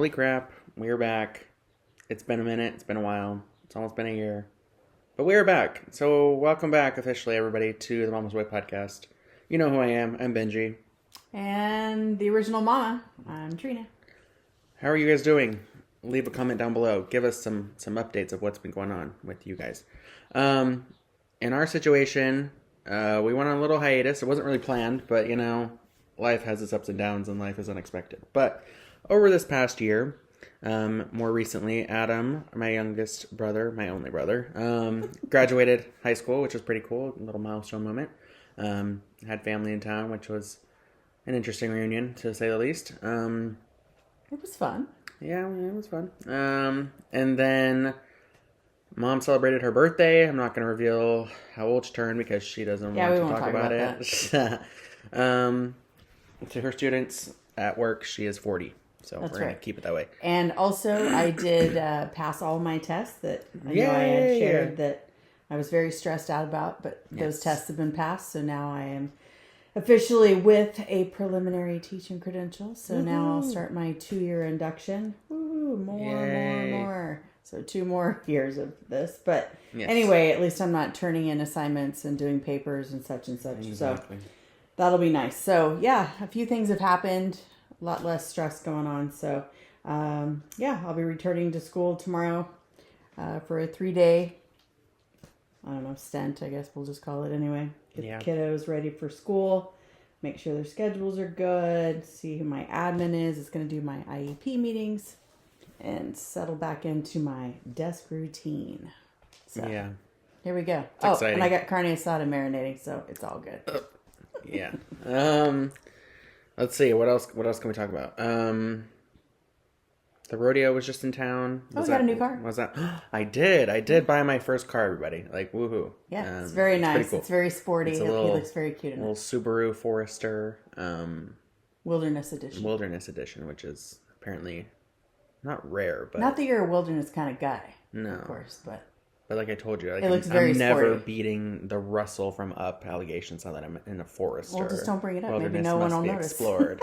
Holy crap, we're back. It's been a minute, it's been a while. It's almost been a year. But we're back. So welcome back officially, everybody, to the Mama's Way podcast. You know who I am. I'm Benji. And the original Mama, I'm Trina. How are you guys doing? Leave a comment down below. Give us some updates of what's been going on with you guys. In our situation, we went on a little hiatus. It wasn't really planned, but, life has its ups and downs and life is unexpected. But over this past year, more recently, Adam, my youngest brother, my only brother, graduated high school, which was pretty cool. A little milestone moment. Had family in town, which was an interesting reunion, to say the least. It was fun. Yeah, it was fun. And then Mom celebrated her birthday. I'm not going to reveal how old she turned because she doesn't want to talk about it. To her students at work, she is 40. So we're going to keep it that way. And also, I did pass all my tests that I know I had shared that I was very stressed out about, but those tests have been passed. So now I am officially with a preliminary teaching credential. So now I'll start my 2-year induction. More. So 2 more years of this. But anyway, at least I'm not turning in assignments and doing papers and such and such. Exactly. So that'll be nice. So yeah, a few things have happened. A lot less stress going on. So I'll be returning to school tomorrow for a 3-day, stint, I guess we'll just call it anyway. Get the kiddos ready for school. Make sure their schedules are good. See who my admin is. It's going to do my IEP meetings. And settle back into my desk routine. So, here we go. It's exciting. And I got carne asada marinating, so it's all good. Yeah. Let's see. What else can we talk about? The rodeo was just in town. You got a new car? Was that? I did buy my first car, everybody. Like, woohoo. Yeah, it's very nice. Cool. It's very sporty. He looks very cute in it. Little Subaru Forester. Wilderness Edition. Which is apparently not rare, but... Not that you're a wilderness kind of guy. No. Of course, but... But like I told you, it looks very I'm never sporty. Beating the Russell from Up allegations now that I'm in a forest. Well, just don't bring it up. Maybe no one will notice. Explored.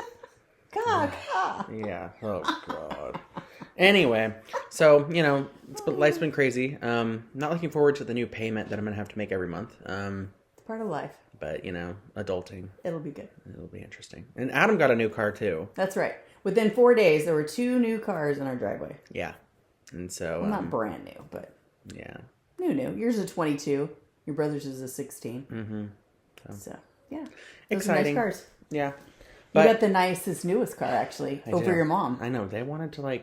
God. Yeah. Oh, God. Anyway, so, life's been crazy. Not looking forward to the new payment that I'm going to have to make every month. It's part of life. But, adulting. It'll be good. It'll be interesting. And Adam got a new car, too. That's right. Within 4 days, there were 2 new cars in our driveway. Yeah. And so... Well, not brand new, but... Yeah. New. Yours is a 22. Your brother's is a 16. Mm-hmm. So yeah. Exciting. Those are nice cars. Yeah. But you got the nicest, newest car, actually, over your mom. I know. They wanted to,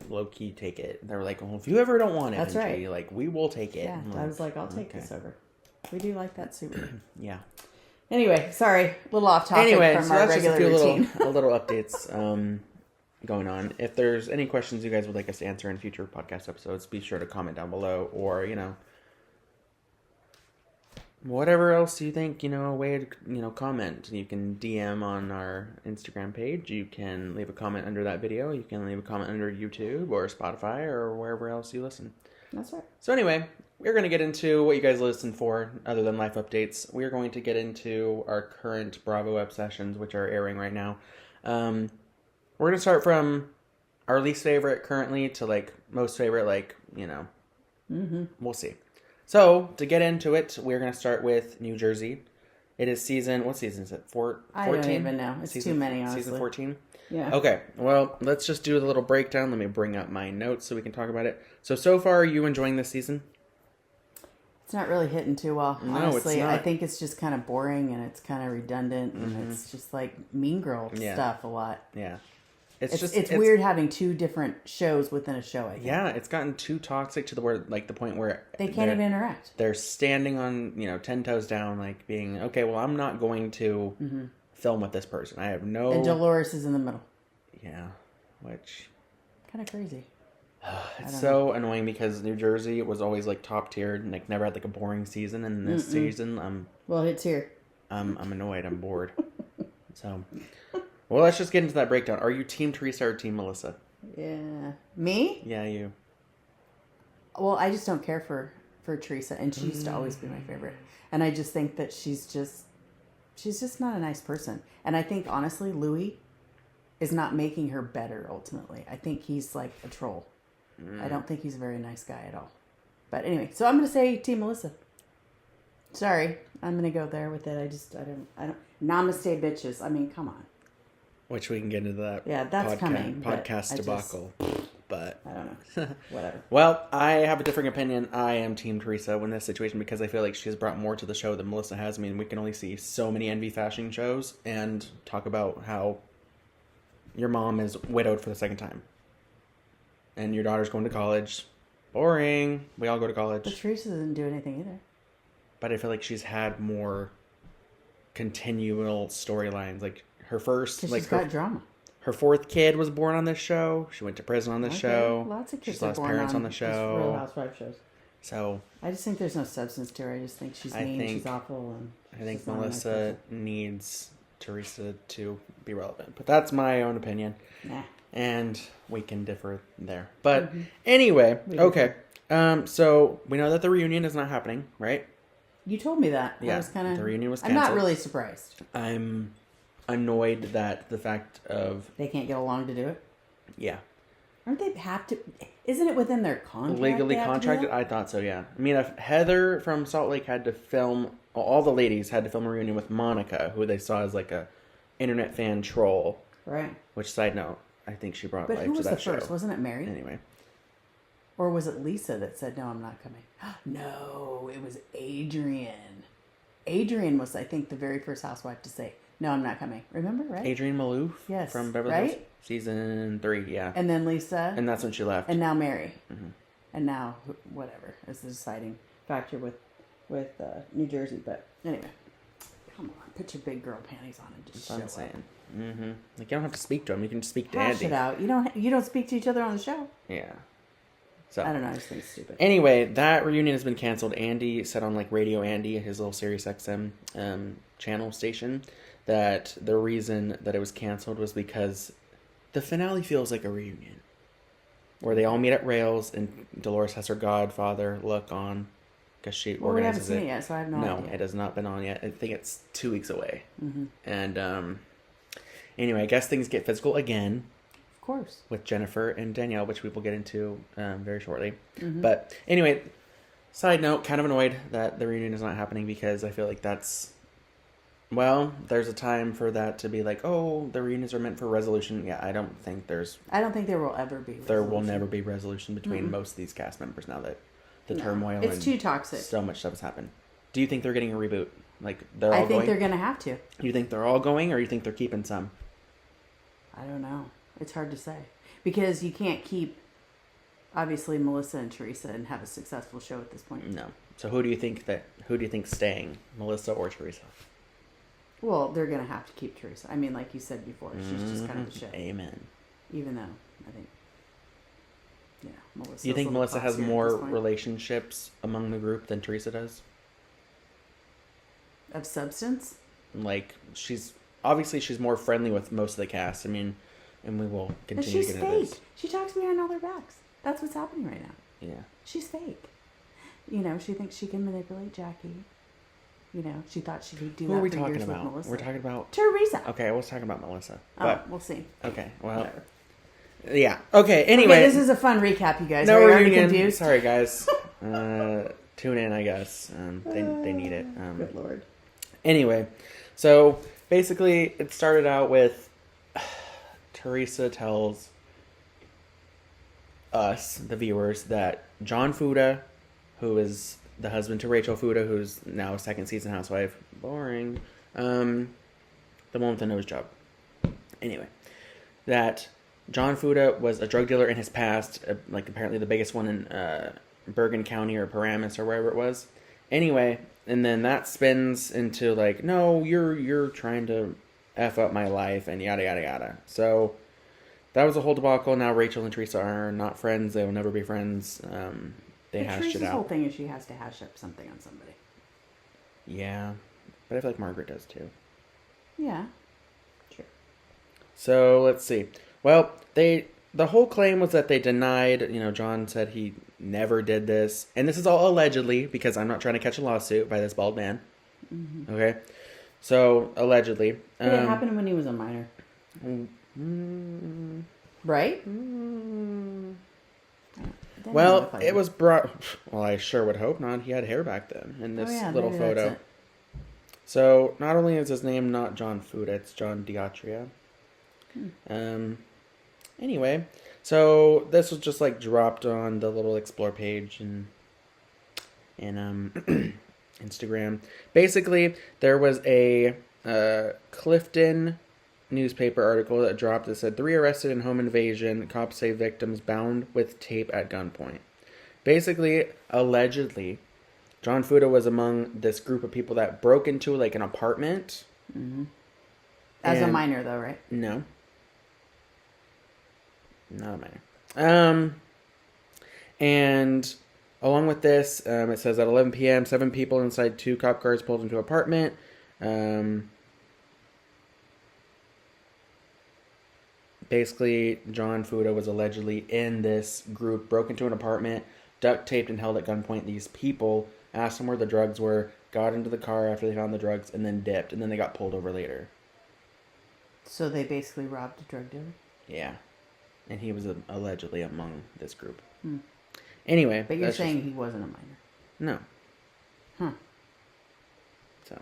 low-key take it. They were like, well, if you ever don't want it, that's right. We will take it. Yeah, I was like, I'll take this over. We do like that Subaru. Yeah. Anyway, sorry. A little off topic from our regular routine. A little updates going on. If there's any questions you guys would like us to answer in future podcast episodes, be sure to comment down below, or whatever else you think, a way to comment. You can DM on our Instagram page. You can leave a comment under that video. You can leave a comment under YouTube or Spotify or wherever else you listen. That's right. So anyway, we're going to get into what you guys listen for other than life updates. We're going to get into our current Bravo obsessions, which are airing right now. We're going to start from our least favorite currently to, most favorite, We'll see. So, to get into it, we're going to start with New Jersey. It is what season is it? 14? I don't even know. It's too many, honestly. Season 14? Yeah. Okay, well, let's just do the little breakdown. Let me bring up my notes so we can talk about it. So far, are you enjoying this season? It's not really hitting too well, honestly. No, it's not. I think it's just kind of boring and it's kind of redundant and it's just like Mean Girl stuff a lot. Yeah. It's weird having 2 different shows within a show, I think. Yeah, it's gotten too toxic to the point where they can't even interact. They're standing on, 10 toes down, being, okay, well, I'm not going to film with this person. I have no... And Dolores is in the middle. Yeah, which... Kind of crazy. It's so annoying because New Jersey was always, top tiered and, never had, a boring season. And this season, Well, it's here. I'm annoyed. I'm bored. So... Well, let's just get into that breakdown. Are you Team Teresa or Team Melissa? Yeah. Me? Yeah, you. Well, I just don't care for Teresa, and she used to always be my favorite. And I just think that she's just not a nice person. And I think, honestly, Louis is not making her better ultimately. I think he's like a troll. I don't think he's a very nice guy at all. But anyway, so I'm going to say Team Melissa. Sorry, I'm going to go there with it. I don't. Namaste, bitches. I mean, come on. Which we can get into that. Yeah, that's coming. Podcast debacle. But I don't know. Whatever. Well, I have a differing opinion. I am Team Teresa in this situation because I feel like she's brought more to the show than Melissa has. I mean, we can only see so many Envy fashion shows and talk about how your mom is widowed for the second time. And your daughter's going to college. Boring. We all go to college. But Teresa doesn't do anything either. But I feel like she's had more continual storylines. Like her first, Because like she's got drama. her fourth kid was born on this show. She went to prison on this show. Lots of kids She's are lost born parents on the these show. Real Housewives shows. So I just think there's no substance to her. I just think she's mean. She's awful. And I think she's not a nice Melissa person. needs Teresa to be relevant. But that's my own opinion. Nah. And we can differ there. But anyway, okay. So we know that the reunion is not happening, right? You told me that. Yeah, I was kinda, the reunion was I'm not canceled. really surprised. I'm annoyed that the fact of... They can't get along to do it. Yeah. Aren't they have to? Isn't it within their contract? Legally they have to do contracted? that? I thought so, yeah. I mean, if Heather from Salt Lake had to film... All the ladies had to film a reunion with Monica, who they saw as like a internet fan troll. Right. Which, side note, I think she brought But life who to was that the show. first? Wasn't it Mary? Anyway. Or was it Lisa that said, no, I'm not coming? No, it was Adrian. Adrian was, I think, the very first housewife to say, no, I'm not coming. Remember, right? Adrienne Maloof? Yes, From Beverly right? Hills? Season 3, yeah. And then Lisa. And that's when she left. And now Mary. Mm-hmm. And now, whatever, is the deciding factor with New Jersey. But anyway, come on, put your big girl panties on and just That's show what I'm up. saying. Mm-hmm. Like, you don't have to speak to him. You can just speak to Hash Andy. it out. You don't speak to each other on the show. Yeah. So I don't know. I just think it's stupid. anyway, that reunion has been canceled. Andy said on like Radio Andy, his little Sirius XM channel station, that the reason that it was canceled was because the finale feels like a reunion, where they all meet at Rails and Dolores has her godfather look on because she Well, we haven't organizes seen it yet, so I have no idea. No, it has not been on yet. I think it's 2 weeks away. Mm-hmm. And anyway, I guess things get physical again. Of course. With Jennifer and Danielle, which we will get into very shortly. Mm-hmm. But anyway, side note, kind of annoyed that the reunion is not happening because I feel like that's... Well, there's a time for that to be like, oh, the reunions are meant for resolution. Yeah, I don't think there will ever be resolution. There will never be resolution between most of these cast members now that the turmoil it's and too toxic. So much stuff has happened. Do you think they're getting a reboot? Like, they're all going? I think they're going to have to. You think they're all going, or you think they're keeping some? I don't know. It's hard to say. Because you can't keep, obviously, Melissa and Teresa and have a successful show at this point. No. So who do you think staying? Melissa or Teresa? Well, they're going to have to keep Teresa. I mean, like you said before, she's just kind of the shit. Amen. Even though, I think, Melissa. Do you think Melissa has more relationships among the group than Teresa does? Of substance? Like, she's more friendly with most of the cast. I mean, and we will continue to get into this. She talks behind all their backs. That's what's happening right now. Yeah. She's fake. She thinks she can manipulate Jackie. She thought she could do that. Who are we for talking years about? with Melissa. We're talking about Teresa. Okay, I was talking about Melissa. But we'll see. Okay, well, whatever. Yeah. Okay. Anyway, this is a fun recap, you guys. No Are you reunion. confused? Sorry, guys. Tune in, I guess. They need it. Good Lord. Anyway, so basically, it started out with Teresa tells us, the viewers, that John Fuda, who is the husband to Rachel Fuda, who's now a second season housewife, boring, the one with the nose job. Anyway, that John Fuda was a drug dealer in his past, like apparently the biggest one in Bergen County or Paramus or wherever it was. Anyway, and then that spins into like, no, you're trying to F up my life and yada yada yada. So that was a whole debacle. Now Rachel and Teresa are not friends. They will never be friends. They hashed Teresa's it out. whole thing is she has to hash up something on somebody. Yeah, but I feel like Margaret does too. Yeah, sure. So let's see. Well, the whole claim was that they denied, John said he never did this. And this is all allegedly, because I'm not trying to catch a lawsuit by this bald man. Mm-hmm. Okay? So, allegedly. But it happened when he was a minor. Right? Well, it was brought. Well, I sure would hope not. He had hair back then in this little photo. So not only is his name not John Fuda, it's John Diatria. Anyway, so this was just like dropped on the little explore page and Instagram. Basically, there was a Clifton newspaper article that dropped that said 3 arrested in home invasion. Cops say victims bound with tape at gunpoint. Basically, allegedly, John Fuda was among this group of people that broke into like an apartment. Mm-hmm. As a minor, though, right? No. Not a minor. And along with this, it says at 11 p.m., 7 people inside 2 cop cars pulled into an apartment. Basically, John Fuda was allegedly in this group, broke into an apartment, duct taped and held at gunpoint. These people asked him where the drugs were, got into the car after they found the drugs, and then dipped. And then they got pulled over later. So they basically robbed a drug dealer? Yeah. And he was allegedly among this group. Anyway. But you're saying he wasn't a minor? No. Huh. So.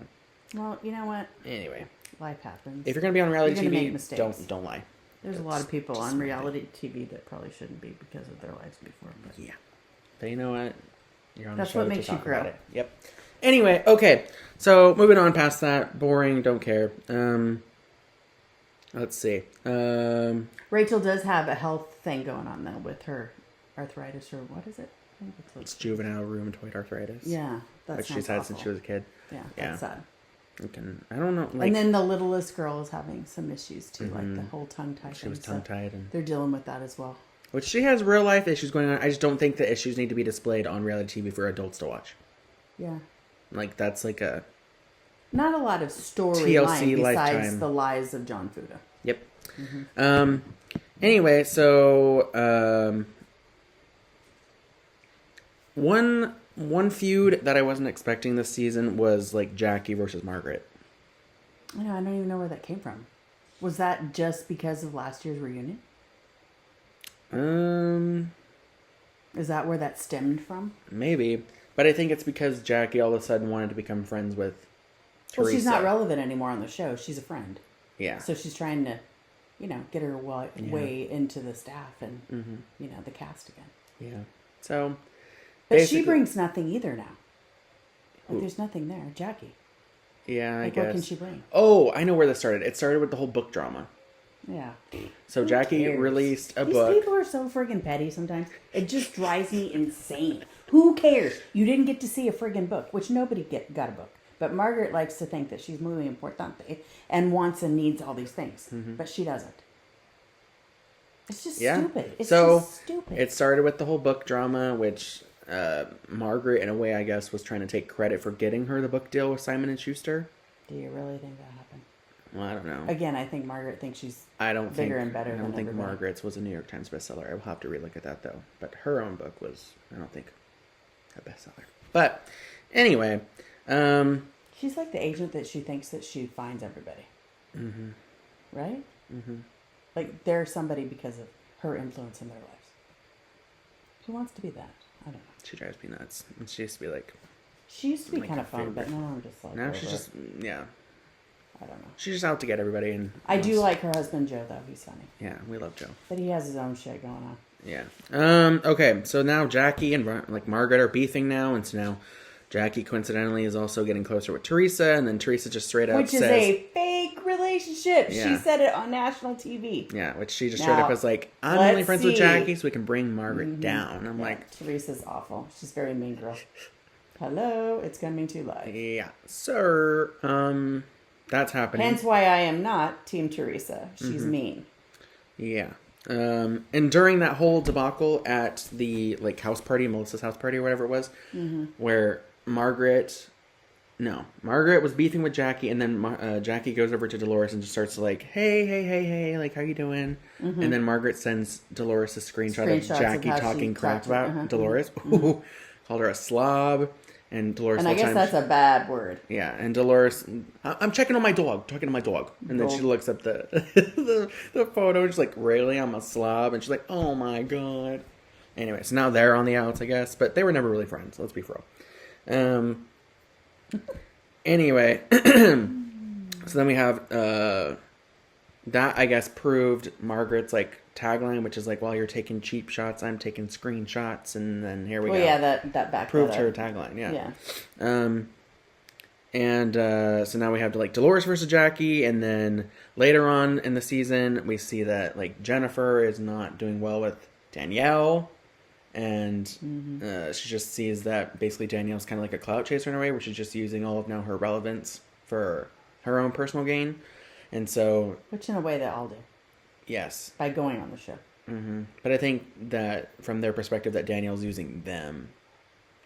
Well, you know what? Anyway. Life happens. If you're going to be on reality TV, make mistakes. don't lie. There's a lot of people on reality TV that probably shouldn't be because of their lives before. But. Yeah. But you know what? You're on That's the show what makes you grow. Yep. Anyway, okay. So, moving on past that. Boring, don't care. Let's see. Rachel does have a health thing going on, though, with her arthritis, or what is it? I think it's juvenile rheumatoid arthritis. Yeah. Which she's had since she was a kid. Yeah, that's sad. I don't know. And then the littlest girl is having some issues, too, like the whole tongue-tied She was tongue-tied. And they're dealing with that as well. Which she has real-life issues going on. I just don't think the issues need to be displayed on reality TV for adults to watch. Yeah. Like, that's like a... Not a lot of storyline besides Lifetime. the lies of John Fuda. Yep. Anyway, so one feud that I wasn't expecting this season was like Jackie versus Margaret. I don't even know where that came from. Was that just because of last year's reunion? Is that where that stemmed from? Maybe, but I think it's because Jackie all of a sudden wanted to become friends with Teresa. Well, she's not relevant anymore on the show. She's a friend. Yeah. So she's trying to, get her way into the staff and, the cast again. Yeah. So. But she brings nothing either now. Like, there's nothing there. Jackie. Yeah, I guess. What can she bring? Oh, I know where this started. It started with the whole book drama. Yeah. So Who Jackie cares? released a These book. These people are so friggin' petty sometimes. It just drives me insane. Who cares? You didn't get to see a friggin' book, which nobody got a book. But Margaret likes to think that she's muy importante and wants and needs all these things. But she doesn't. It's just stupid. It's just stupid. It started with the whole book drama, which Margaret, in a way, I guess, was trying to take credit for getting her the book deal with Simon & Schuster. Do you really think that happened? Well, I don't know. Again, I think Margaret thinks she's bigger and better than everybody. I don't think Margaret's was a New York Times bestseller. I will have to relook at that, though. But her own book was, I don't think, a bestseller. But, anyway. She's like the agent that she thinks that she finds everybody. Mm-hmm. Right? Mm-hmm. Like, they're somebody because of her influence in their lives. Who wants to be that? I don't know. She drives me nuts. And she used to be like... She used to be kind of fun, but now I'm just like... Now she's just... Yeah. I don't know. She's just out to get everybody. And I do like her husband, Joe, though. He's funny. Yeah, we love Joe. But he has his own shit going on. Yeah. Okay, so now Jackie and Margaret are beefing now, and so now Jackie coincidentally is also getting closer with Teresa, and then Teresa just straight up says... Which is a fake relationship. Yeah. She said it on national TV. Yeah, which she just straight up was like, I'm only friends with Jackie so we can bring Margaret down. I'm like... Teresa's awful. She's a very mean girl. Hello, it's coming to life. Yeah. Sir, that's happening. Hence why I am not Team Teresa. She's mean. Yeah. And during that whole debacle at the house party, Melissa's house party or whatever it was, where Margaret was beefing with Jackie, and then Jackie goes over to Dolores and just starts hey, like, how you doing? And then Margaret sends Dolores a screenshot of Jackie talking crap about Dolores. Called her a slob. And Dolores, and I guess that's a bad word. Yeah, and Dolores, I'm checking on my dog, talking to my dog, and then she looks up the the photo, and she's like, really, I'm a slob, and she's like, oh my god. Anyway, so now they're on the outs, I guess, but they were never really friends. Let's be for real. Anyway, so then we have that, I guess, proved Margaret's like tagline, which is like, while you're taking cheap shots, I'm taking screenshots, and then here we go. Yeah, that backed proved that her up. tagline. Yeah. Yeah. So now we have like Dolores versus Jackie, and then later on in the season, we see that like Jennifer is not doing well with Danielle, and she just sees that basically Danielle's kind of like a clout chaser in a way, where she's just using all of now her relevance for her own personal gain, and so which in a way they all do. Yes. By going on the show. Mm-hmm. But I think that from their perspective, that Danielle's using them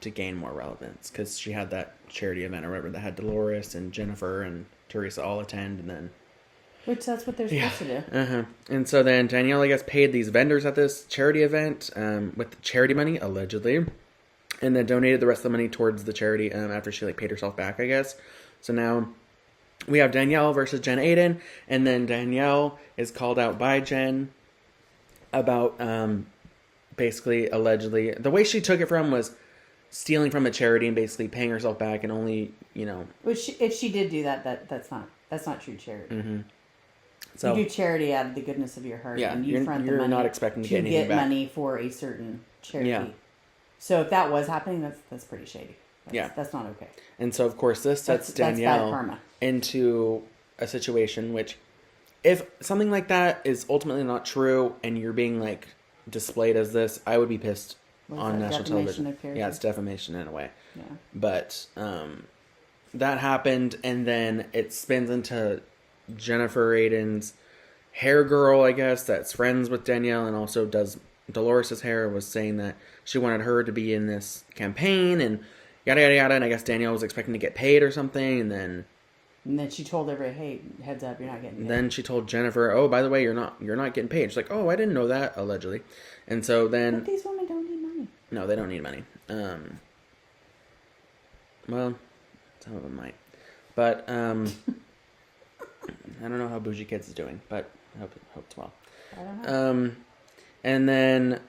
to gain more relevance, because she had that charity event or whatever that had Dolores and Jennifer and Teresa all attend, and then which that's what they're supposed to do. And so then Danielle, I guess, paid these vendors at this charity event with charity money, allegedly, and then donated the rest of the money towards the charity after she like paid herself back, I guess. So now we have Danielle versus Jen Aiden, and then Danielle is called out by Jen about basically, allegedly, the way she took it from was stealing from a charity and basically paying herself back, and only, Which, if she did do that, that's not true charity. Mm-hmm. So you do charity out of the goodness of your heart, and you're money not expecting to get anything back. money for a certain charity. Yeah. So if that was happening, that's pretty shady. That's not okay. And so, of course, this sets Danielle into a situation which, if something like that is ultimately not true and you're being like displayed as this, I would be pissed on national television. Yeah, it's defamation in a way. Yeah. But that happened, and then it spins into Jennifer Aiden's hair girl, I guess, that's friends with Danielle and also does Dolores' hair, was saying that she wanted her to be in this campaign and yada yada yada, and I guess Danielle was expecting to get paid or something, and then she told everybody, hey, heads up, you're not getting paid. Then she told Jennifer, oh, by the way, you're not getting paid. She's like, oh, I didn't know that, allegedly. And so then, but these women don't need money. No, they don't need money. Well, some of them might, but I don't know how Bougie Kids is doing, but I hope it's well. I don't know. And then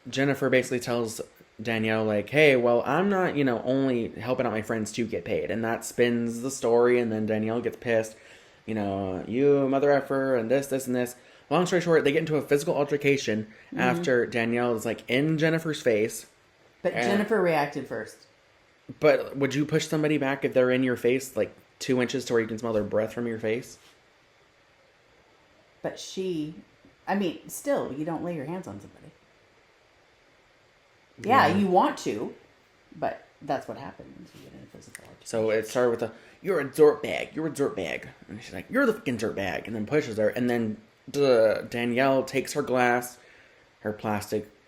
Jennifer basically tells Danielle, like, hey, well, I'm not, only helping out my friends to get paid. And that spins the story, and then Danielle gets pissed. You mother effer, and this, and this. Long story short, they get into a physical altercation after Danielle is, like, in Jennifer's face. But Jennifer reacted first. But would you push somebody back if they're in your face, like, 2 inches to where you can smell their breath from your face? But still, you don't lay your hands on somebody. Yeah, you want to, but that's what happens. You get in a physical altercation. So it started with you're a dirtbag. And she's like, you're the fucking dirtbag. And then pushes her. And then Danielle takes her plastic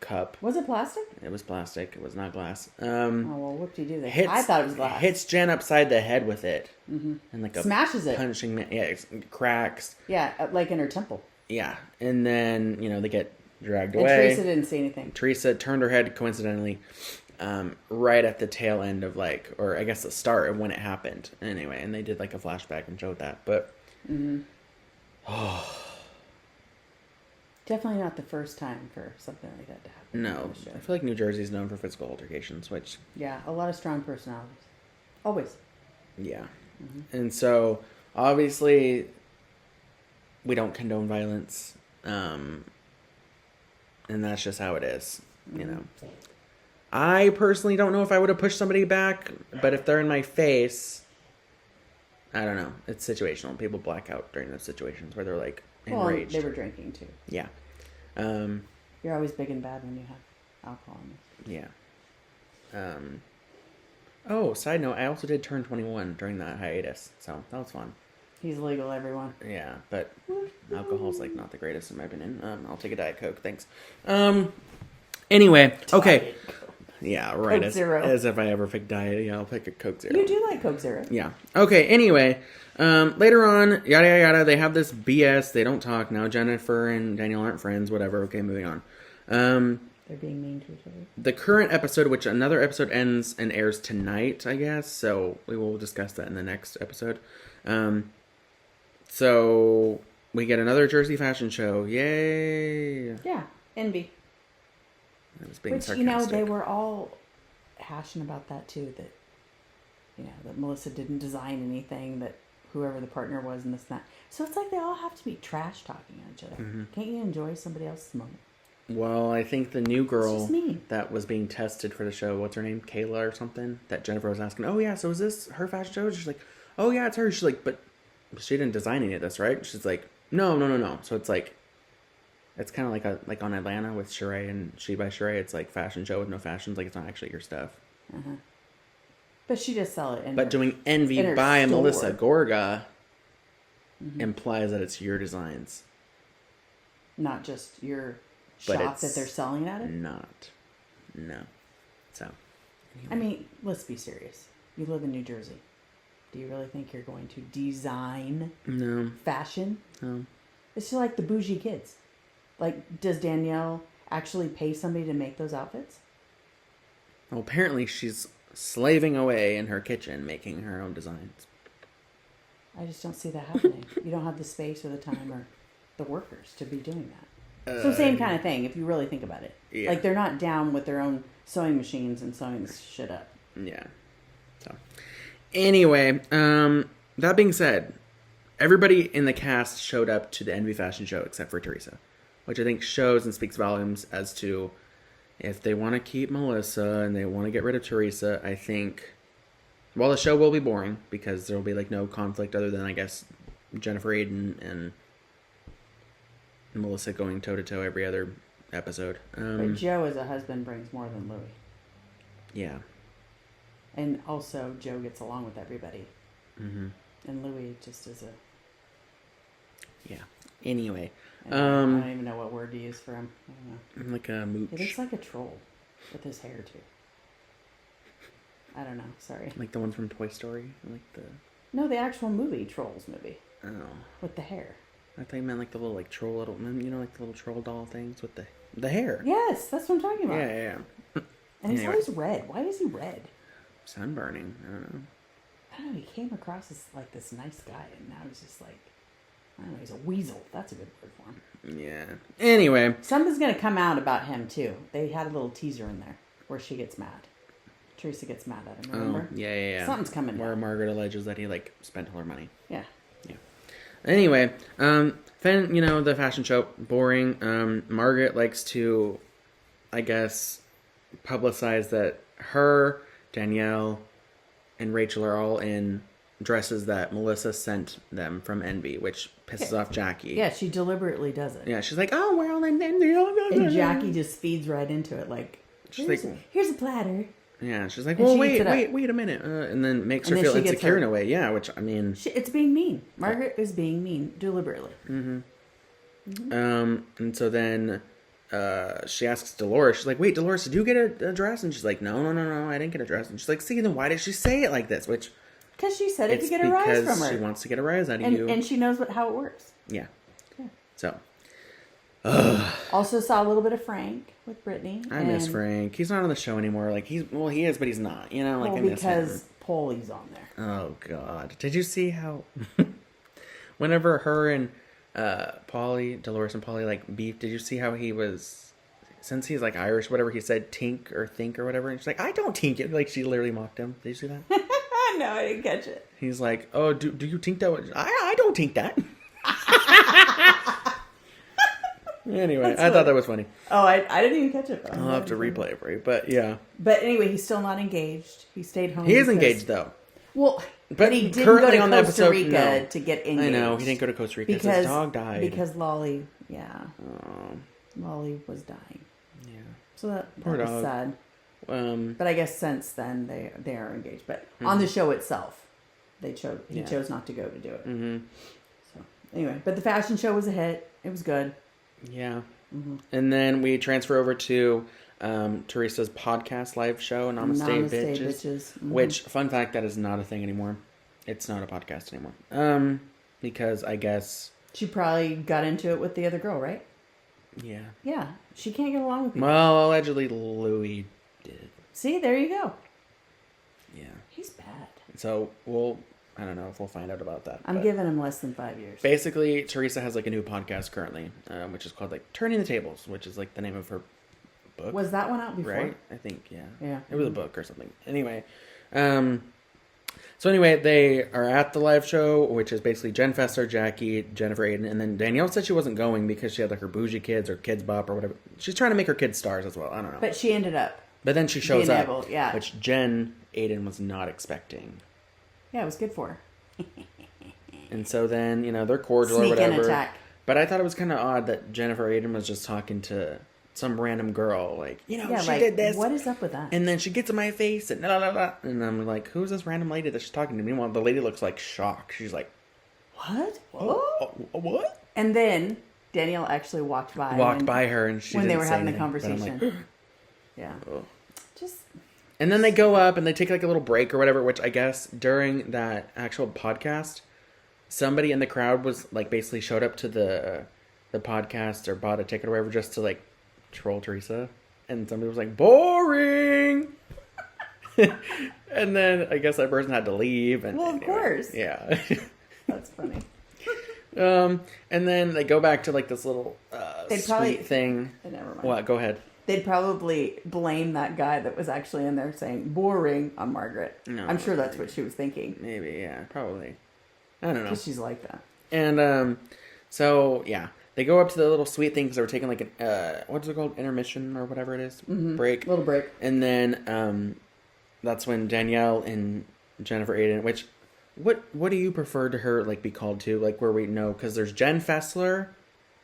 cup. Was it plastic? It was plastic. It was not glass. What do you do there? I thought it was glass. Hits Jen upside the head with it. Mm-hmm. And like smashes it. Punching, it cracks. Yeah, like in her temple. Yeah. And then, they get dragged and away. Teresa didn't say anything. Teresa turned her head coincidentally right at the tail end of or I guess the start of when it happened. Anyway, and they did like a flashback and showed that. But definitely not the first time for something like that to happen. No, I feel like New Jersey's known for physical altercations, which a lot of strong personalities, always. Yeah, and so obviously we don't condone violence. And that's just how it is, I personally don't know if I would have pushed somebody back, but if they're in my face, I don't know. It's situational. People black out during those situations where they're like enraged. Well, they were drinking too. Yeah. You're always big and bad when you have alcohol in it. Yeah. Oh, side note, I also did turn 21 during that hiatus, so that was fun. He's legal, everyone. Yeah, but alcohol's not the greatest in my opinion. I'll take a Diet Coke, thanks. Anyway, okay. Yeah, right. As if I ever pick Diet, I'll pick a Coke Zero. You do like Coke Zero. Yeah. Okay, anyway, later on, yada yada yada, they have this BS, they don't talk now. Jennifer and Danielle aren't friends, whatever. Okay, moving on. They're being mean to each other. The current episode, which another episode ends and airs tonight, I guess. So we will discuss that in the next episode. So we get another Jersey fashion show. Yay! Yeah, envy. I was being Which, sarcastic. they were all hashing about that too. That, that Melissa didn't design anything, that whoever the partner was and this and that. So it's like they all have to be trash talking at each other. Mm-hmm. Can't you enjoy somebody else's moment? Well, I think the new girl It's just mean. that was being tested for the show, what's her name? Kayla or something? That Jennifer was asking, oh yeah, so is this her fashion show? She's like, oh yeah, it's her. She's like, but she didn't design any of this, right? She's like, no. So it's like, it's kind of like on Atlanta with Sheree and She by Sheree. It's like fashion show with no fashions. Like, it's not actually your stuff. Uh-huh. But she just sell it. But doing Envy in her by store. Melissa Gorga implies that it's your designs. Not just your But shop it's that they're selling it at it? Not. No. So. I mean, let's be serious. You live in New Jersey. Do you really think you're going to design No. fashion? No. It's just like the bougie kids. Like, does Danielle actually pay somebody to make those outfits? Well, apparently she's slaving away in her kitchen making her own designs. I just don't see that happening. You don't have the space or the time or the workers to be doing that. So same kind of thing, if you really think about it. Yeah. Like, they're not down with their own sewing machines and sewing shit up. Yeah. So, anyway, that being said, everybody in the cast showed up to the Envy fashion show except for Teresa, which I think shows and speaks volumes as to if they want to keep Melissa and they want to get rid of Teresa. I think, well, the show will be boring because there will be like no conflict other than, I guess, Jennifer Aiden and Melissa going toe to toe every other episode. But Joe as a husband brings more than Louis. Yeah. And also, Joe gets along with everybody. Mm-hmm. And Louis just is a... Yeah. Anyway. I don't even know what word to use for him. I don't know. Like a mooch. He looks like a troll with his hair, too. I don't know. Sorry. Like the one from Toy Story? Like the... No, the actual movie, Trolls movie. Oh. With the hair. I thought you meant like the little like troll little, like the little troll doll things with the hair. Yes, that's what I'm talking about. Yeah. And he's Anyway. always red. Why is he red? Sunburning. I don't know. I don't know. He came across as like this nice guy, and now he's just like, I don't know. He's a weasel. That's a good word for him. Yeah. Anyway. Something's gonna come out about him too. They had a little teaser in there where she gets mad. Teresa gets mad at him. Remember? Oh, yeah. Something's coming. Where down. Margaret alleges that he like spent all her money. Yeah. Anyway, then the fashion show boring. Margaret likes to, I guess, publicize that her, Danielle, and Rachel are all in dresses that Melissa sent them from Envy, which pisses off Jackie. Yeah, she deliberately does it. Yeah, she's like, oh, we're all in Envy. And Jackie just feeds right into it, like, She's here's a platter. Yeah, she's like, And well, she eats it wait a minute. And then makes And her then feel she gets insecure hurt. in a way. Yeah, which, I mean... It's being mean. Margaret is being mean, deliberately. And so then she asks Dolores, she's like, wait, Dolores, did you get a dress? And she's like, no, I didn't get a dress. And she's like, see, then why did she say it like this? Which... Because she said it it's to get a rise from because her. she wants to get a rise out of you. And she knows how it works. Yeah. Yeah. So... Also saw a little bit of Frank with Brittany. I miss Frank. He's not on the show anymore. Like, he is, but he's not. You know, like, I miss him. Because Polly's on there. Oh, God. Did you see how... whenever her and Dolores and Polly, like, beef, did you see how he was... Since he's, like, Irish, whatever, he said tink or think or whatever. And she's like, I don't tink it. Like, she literally mocked him. Did you see that? No, I didn't catch it. He's like, oh, do you tink that? I don't tink that. Anyway, I thought that was funny. Oh, I didn't even catch it. I'll have to replay it for you. But, yeah. But anyway, he's still not engaged. He stayed home. He is engaged, though. Well, but he didn't currently go on to the Costa episode, Rica no. to get engaged. I know, he didn't go to Costa Rica because his dog died. Because Lolly, yeah. Oh, Lolly was dying. yeah. So that Poor was dog. sad. But I guess since then they are engaged. But Mm-hmm. on the show itself, he chose not to go to do it. Mm-hmm. So anyway, but the fashion show was a hit. It was good. Yeah. Mm-hmm. And then we transfer over to Teresa's podcast live show, Namaste, Bitches. Mm-hmm. Which, fun fact, that is not a thing anymore. It's not a podcast anymore. Because I guess... She probably got into it with the other girl, right? Yeah. Yeah, she can't get along with people. Well, allegedly Louis did. See, there you go. Yeah. He's bad. So I don't know if we'll find out about that. I'm giving him less than 5 years. Basically, Teresa has like a new podcast currently, which is called like Turning the Tables, which is like the name of her book. Was that one out before? Right? I think, yeah. Yeah. It was a book or something. Anyway. So anyway, they are at the live show, which is basically Jen Fessler, Jackie, Jennifer Aiden, and then Danielle said she wasn't going because she had like her bougie kids or Kids Bop or whatever. She's trying to make her kids stars as well. I don't know. But she ended up. But then she shows being up, able, yeah. which Jen Aiden was not expecting. Yeah, it was good for her. And so then, they're cordial Sneak or whatever. and attack. But I thought it was kind of odd that Jennifer Aiden was just talking to some random girl, like, she did this. What is up with that? And then she gets in my face and blah, blah, blah. And I'm like, who's this random lady that she's talking to? Meanwhile, the lady looks like shocked. She's like, what? What? And then Danielle actually walked by her and she when they didn't were say having the anything. conversation. But I'm like, yeah. oh. Just. And then they go up and they take like a little break or whatever, which I guess during that actual podcast, somebody in the crowd was like basically showed up to the podcast or bought a ticket or whatever just to like troll Teresa. And somebody was like, boring. And then I guess that person had to leave. And Well, of course. Yeah. That's funny. And then they go back to like this little probably- thing. Never mind. What? Go ahead. They'd probably blame that guy that was actually in there saying boring on Margaret. No, I'm sure that's what she was thinking. Maybe, yeah, probably. I don't know. Because she's like that. And so yeah, they go up to the little sweet thing because they were taking like an what's it called, intermission or whatever it is, break, Little break. and then that's when Danielle and Jennifer Aiden, which what do you prefer to her like be called to, like where we know, because there's Jen Fessler,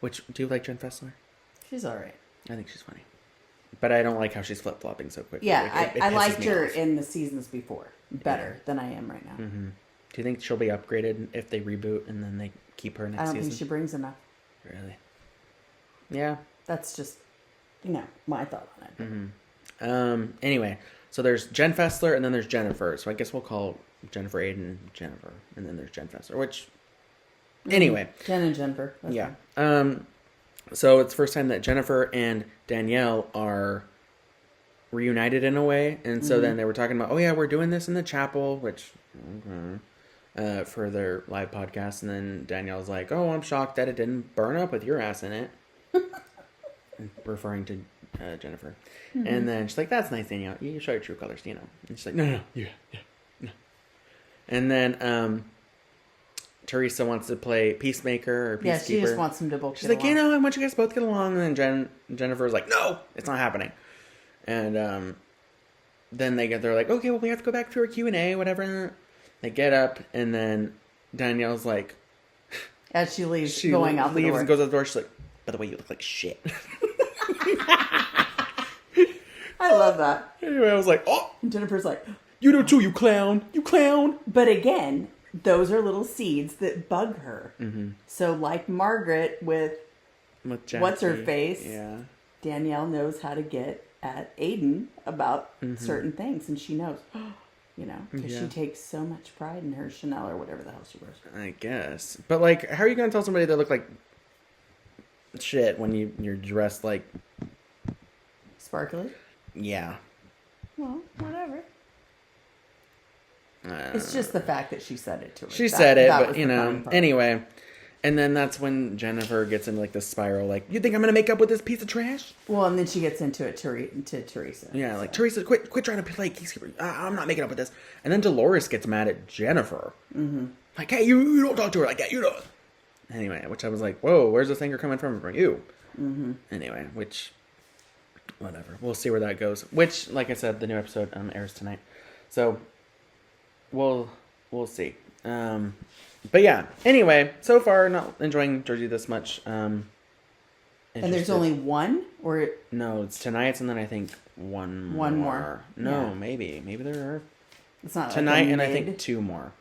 which do you like Jen Fessler? She's all right. I think she's funny, but I don't like how she's flip flopping so quickly. Yeah, Like, it I pisses liked me her off. in the seasons before better than I am right now. Mm-hmm. Do you think she'll be upgraded if they reboot and then they keep her next I don't season? think she brings enough. Really? Yeah. That's just, my thought on it. Anyway, so there's Jen Fessler and then there's Jennifer. So I guess we'll call Jennifer Aiden Jennifer, and then there's Jen Fessler. Which, anyway, Jen and Jennifer. That's yeah. fine. So it's the first time that Jennifer and Danielle are reunited in a way, and so then they were talking about, oh yeah, we're doing this in the chapel, which for their live podcast, and then Danielle's like, oh, I'm shocked that it didn't burn up with your ass in it, referring to Jennifer. And then she's like, that's nice, Danielle, you show your true colors, And she's like, no, yeah. And then Teresa wants to play peacemaker or peacekeeper. Yeah, she just wants them to both She's get like, along. I want you guys both to get along. And then Jennifer's like, no, it's not happening. And then they're like, okay, well, we have to go back to our Q&A, whatever. They get up, and then Danielle's like, As she leaves, she going out the leaves door. and goes out the door. She's like, by the way, you look like shit. I love that. Anyway, I was like, oh, And Jennifer's like, you do too, you clown. but again, those are little seeds that bug her. Mm-hmm. So like Margaret with what's her Jackie. face, Yeah. Danielle knows how to get at Aiden about certain things, and she knows, because Yeah. she takes so much pride in her Chanel or whatever the hell she wears. I guess. But, like, how are you going to tell somebody they look like shit when you're dressed like... Sparkly? Yeah. Well, whatever. It's just the fact that she said it to her. She said it, that but, was the funny part. Anyway. And then that's when Jennifer gets into, like, this spiral, like, you think I'm going to make up with this piece of trash? Well, and then she gets into it to Teresa. Yeah, like, Teresa, quit trying to play peacekeeper. I'm not making up with this. And then Dolores gets mad at Jennifer. Mm-hmm. Like, hey, you don't talk to her like that, Anyway, which I was like, whoa, where's this anger coming from you? Mm-hmm. Anyway, which, whatever. We'll see where that goes. Which, like I said, the new episode airs tonight. So, we'll see. But yeah, anyway, so far not enjoying Jersey this much. And there's only one, or no, it's tonight's, and then I think one more. No, Yeah. maybe there are it's not tonight, like a and mid? I think two more.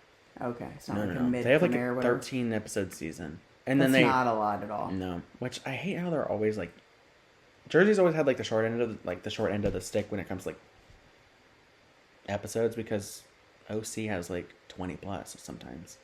Okay, it's not No, like no, a no. mid They have like premiere or a whatever. 13 episode season, and That's then they not a lot at all. no, which I hate how they're always like. Jersey's always had like the short end of the stick when it comes to like episodes, because OC has like 20 plus sometimes.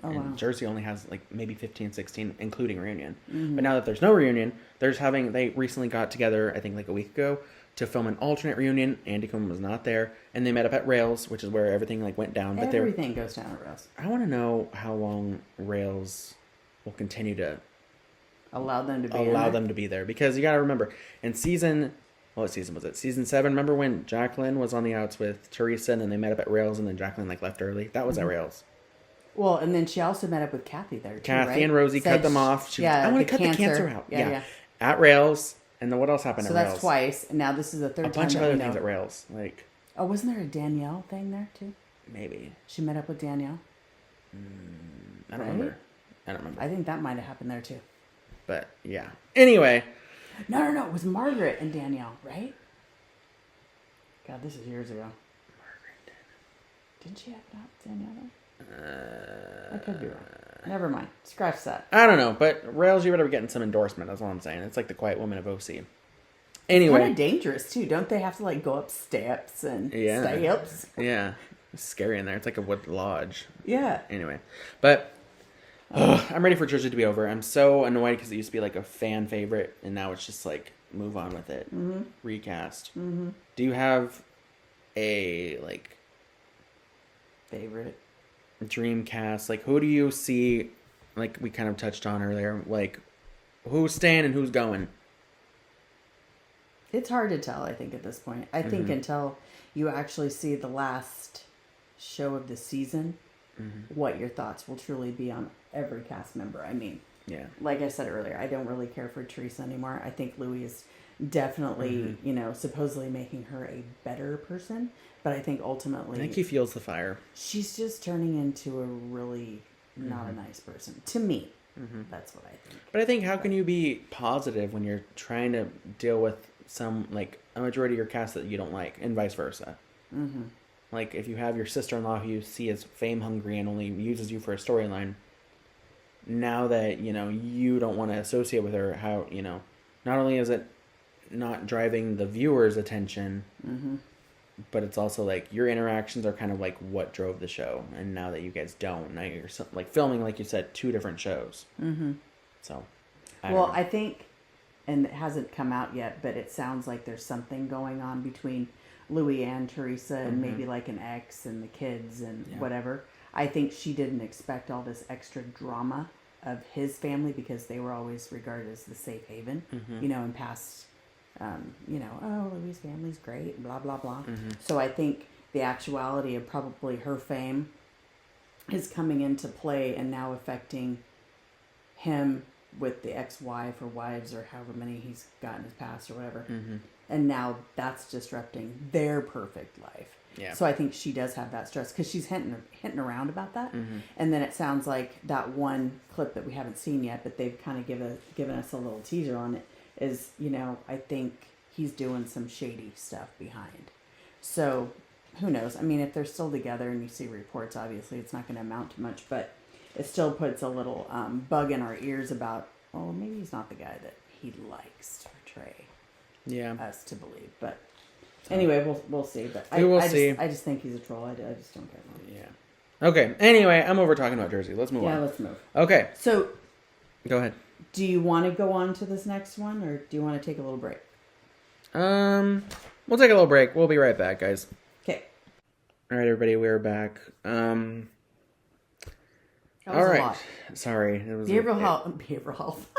Oh, and wow. Jersey only has like maybe 15, 16, including reunion. But now that there's no reunion, they recently got together, I think like a week ago, to film an alternate reunion. Andy Cohen was not there, and they met up at Rails, which is where everything like went down. But Everything goes down at Rails. I want to know how long Rails will continue to Allow them to be there, because you got to remember what season was it? Season 7. Remember when Jacqueline was on the outs with Teresa, and then they met up at Rails, and then Jacqueline like left early? That was at Rails. Well, and then she also met up with Kathy there too. Kathy right? and Rosie cut them off. I want to cut the cancer out. Yeah. At Rails. And then what else happened at Rails? So that's twice. And now this is the third time. A bunch of other things at Rails. Like, oh, wasn't there a Danielle thing there too? Maybe. She met up with Danielle? I don't remember. I think that might have happened there too. But, yeah. Anyway. No. It was Margaret and Danielle, right? God, this is years ago. Margaret. Didn't she have it out with Danielle? I could be wrong. Never mind. Scratch that. I don't know, but Rails, you better be getting some endorsement. That's all I'm saying. It's like the quiet woman of OC. Anyway, kind of dangerous too, don't they? Have to like go up steps and steps. Yeah, it's scary in there. It's like a wood lodge. Yeah. Anyway, but I'm ready for Jersey to be over. I'm so annoyed because it used to be like a fan favorite, and now it's just like move on with it. Mm-hmm. Recast. Mm-hmm. Do you have a like favorite dream cast? Like, who do you see? Like we kind of touched on earlier. Like, who's staying and who's going? It's hard to tell, I think, at this point. I think until you actually see the last show of the season, what your thoughts will truly be on every cast member. I mean, yeah, like I said earlier, I don't really care for Teresa anymore. I think Louis is definitely, supposedly making her a better person. But I think ultimately, I think he feels the fire. She's just turning into a really not a nice person. To me, that's what I think. But I think, how can you be positive when you're trying to deal with some, like, a majority of your cast that you don't like, and vice versa? Like, if you have your sister-in-law who you see as fame hungry and only uses you for a storyline, now that, you don't want to associate with her, how, not only is it not driving the viewer's attention, but it's also, like, your interactions are kind of, like, what drove the show. And now that you guys don't, now you're, like, filming, like you said, 2 different shows. So, I think, and it hasn't come out yet, but it sounds like there's something going on between Louis and Teresa, and maybe like an ex and the kids and whatever. I think she didn't expect all this extra drama of his family, because they were always regarded as the safe haven, in past, oh, Louis' family's great, blah, blah, blah. So I think the actuality of probably her fame is coming into play and now affecting him with the ex-wife or wives or however many he's got in his past or whatever. And now that's disrupting their perfect life. Yeah. So I think she does have that stress, because she's hinting around about that. And then it sounds like that one clip that we haven't seen yet, but they've kind of given us a little teaser on it, is, I think he's doing some shady stuff behind. So who knows? I mean, if they're still together and you see reports, obviously it's not going to amount to much, but it still puts a little bug in our ears about, well, maybe he's not the guy that he likes to portray us to believe. But anyway, we'll see. But I just think he's a troll. I just don't care. Yeah. Okay. Anyway, I'm over talking about Jersey. Let's move on. Yeah, let's move. Okay. So, go ahead. Do you want to go on to this next one, or do you want to take a little break? We'll take a little break. We'll be right back, guys. Okay. All right, everybody, we're back. That was all right. A lot. Sorry. It was behavioral health.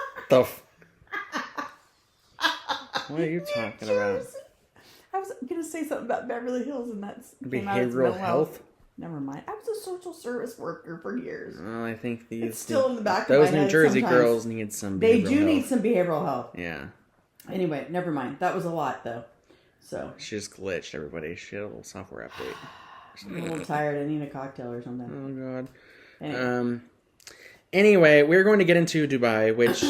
What are you talking about? I was going to say something about Beverly Hills, and that's behavioral health. Never mind. I was a social service worker for years. Well, I think it's still in the back of my head. Those New Jersey sometimes. Girls need some. They do need some behavioral health. Yeah. Anyway, never mind. That was a lot, though. So she just glitched. Everybody, she had a little software update. I'm a little tired. I need a cocktail or something. Oh God. Anyway. Anyway, we're going to get into Dubai, which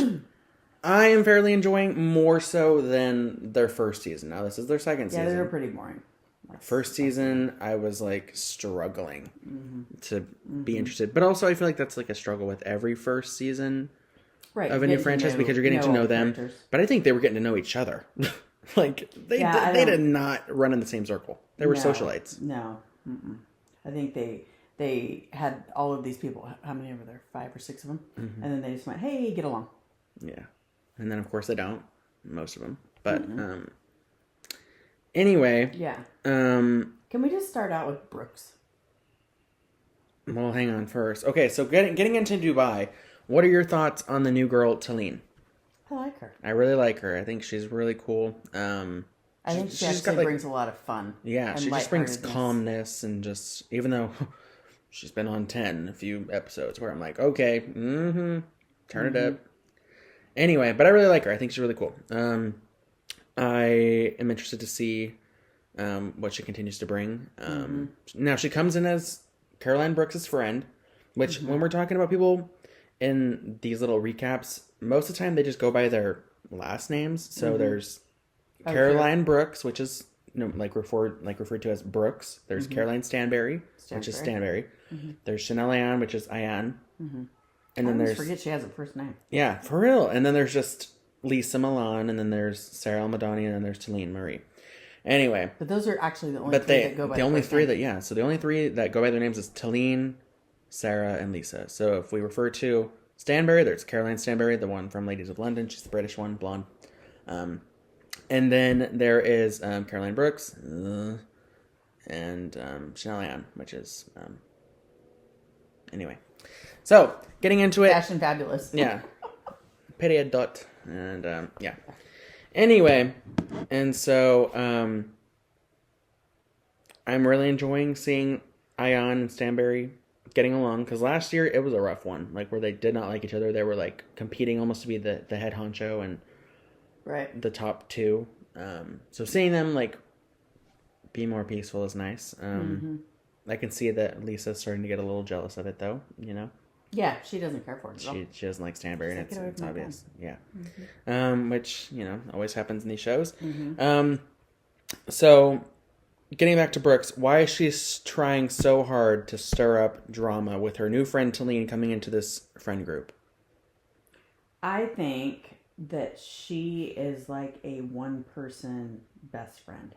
I am fairly enjoying, more so than their first season. Now, this is their second season. Yeah, they were pretty boring. First season, I was like struggling to be interested. But also, I feel like that's like a struggle with every first season of a new franchise, because you're getting to know them. Characters. But I think they were getting to know each other. Like, they did not run in the same circle. They were socialites. No. I think they they had all of these people. How many were there? 5 or 6 of them. And then they just went, hey, get along. Yeah. And then, of course, they don't. Most of them. But, anyway. Yeah. Can we just start out with Brooks? Well, hang on first. Okay, so getting into Dubai, what are your thoughts on the new girl, Talene? I like her. I really like her. I think she's really cool. I think she actually brings a lot of fun. Yeah, she just brings calmness and just, even though she's been on 10 a few episodes where I'm like, okay, turn it up. Anyway, but I really like her. I think she's really cool. I am interested to see what she continues to bring. Now, she comes in as Caroline Brooks' friend, which when we're talking about people in these little recaps, most of the time they just go by their last names. So there's Caroline Brooks, which is referred to as Brooks. There's Caroline Stanberry, which is Stanberry. There's Chanel Ayan, which is Ayan. And then there's forget she has a first name. Yeah, for real. And then there's just Lisa Milan, and then there's Sarah Almadani, and then there's Talene Marie. Anyway, but those are actually the only three that go by the only three that So the only three that go by their names is Talene, Sarah, and Lisa. So if we refer to Stanberry, there's Caroline Stanberry, the one from Ladies of London. She's the British one, blonde. And then there is Caroline Brooks and Chanel Ayan, which is anyway. So getting into it, Fashion Fabulous. Yeah, period dot and yeah. Anyway, and so I'm really enjoying seeing Ayan and Stanberry getting along, because last year it was a rough one, like where they did not like each other. They were like competing almost to be the head honcho and the top two. So seeing them like be more peaceful is nice. I can see that Lisa's starting to get a little jealous of it, though. You know. Yeah, she doesn't care for it at all. She doesn't like Stanberry, and it's obvious. Pen. Yeah. Which, always happens in these shows. So, getting back to Brooks, why is she trying so hard to stir up drama with her new friend Talene coming into this friend group? I think that she is like a one-person best friend.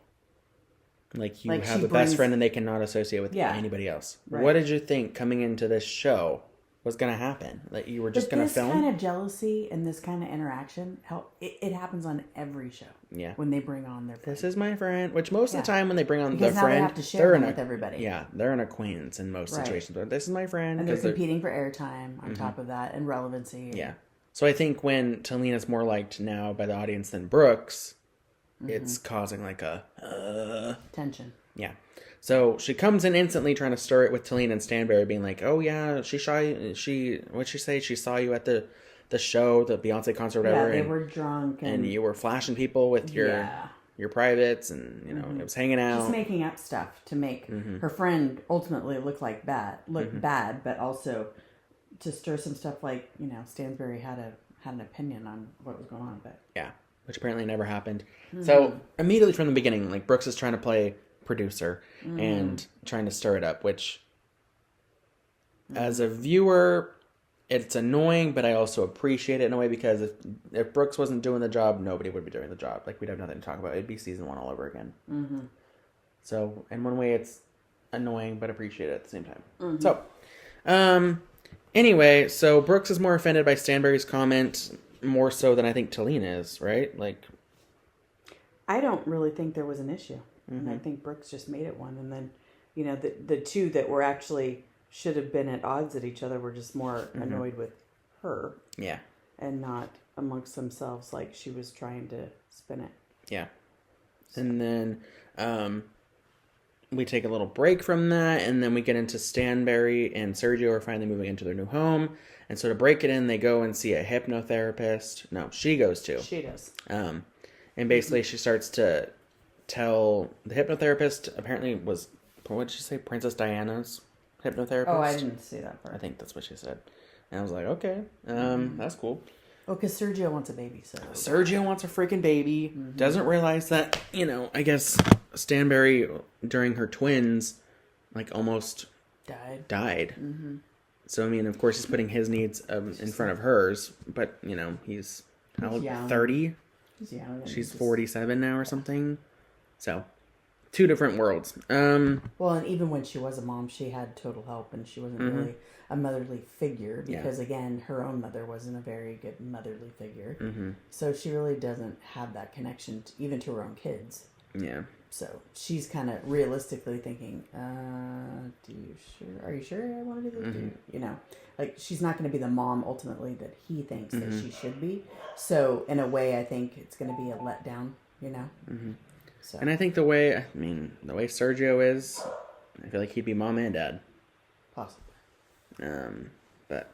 Like you have a best friend and they cannot associate with anybody else. Right. What did you think coming into this show was going to happen? That you were just going to film? This kind of jealousy and this kind of interaction, it happens on every show. Yeah. When they bring on their friend. This is my friend. Which most of the time when they bring on their friend, they have to share them with everybody. Yeah, they're an acquaintance in most situations. But this is my friend. And they're competing for airtime on top of that and relevancy. Yeah. So I think when Talene is more liked now by the audience than Brooks, it's causing like a tension. Yeah. So she comes in instantly trying to stir it with Talene and Stanberry, being like, "Oh yeah, what'd she say? She saw you at the show, the Beyonce concert, or whatever. Yeah, they were drunk, and you were flashing people with your privates, and it was hanging out, just making up stuff to make her friend ultimately look bad, but also to stir some stuff like Stansberry had an opinion on what was going on, but yeah, which apparently never happened. So immediately from the beginning, like Brooks is trying to play producer and trying to stir it up, which as a viewer it's annoying, but I also appreciate it in a way, because if Brooks wasn't doing the job, nobody would be doing the job. Like, we'd have nothing to talk about. It'd be season 1 all over again. So in one way it's annoying but appreciate it at the same time. So anyway, so Brooks is more offended by Stanberry's comment more so than I think Talene is, right? Like, I don't really think there was an issue. And I think Brooks just made it one. And then, the two that were actually should have been at odds at each other were just more annoyed with her. Yeah. And not amongst themselves like she was trying to spin it. Yeah. And then we take a little break from that, and then we get into Stanberry and Sergio are finally moving into their new home. And so to break it in, they go and see a hypnotherapist. No, she goes to. She does. And basically she starts to tell the hypnotherapist, apparently was, what did she say, Princess Diana's hypnotherapist? Oh, I didn't see that part. I think that's what she said. And I was like, okay, that's cool. Well, because Sergio wants a baby, so. Sergio wants a freaking baby. Doesn't realize that, I guess Stanberry, during her twins, like almost died. So, I mean, of course, he's putting his needs in front of hers, but, he's how old? 30? He's young. She's 47 now or something. So, two different worlds. Well, and even when she was a mom, she had total help, and she wasn't really a motherly figure because, again, her own mother wasn't a very good motherly figure. So she really doesn't have that connection, even to her own kids. Yeah. So she's kind of realistically thinking, are you sure I want to do this? You know, like she's not going to be the mom ultimately that he thinks that she should be. So in a way, I think it's going to be a letdown, you know? So. And I think the way Sergio is, I feel like he'd be mom and dad. Possibly. But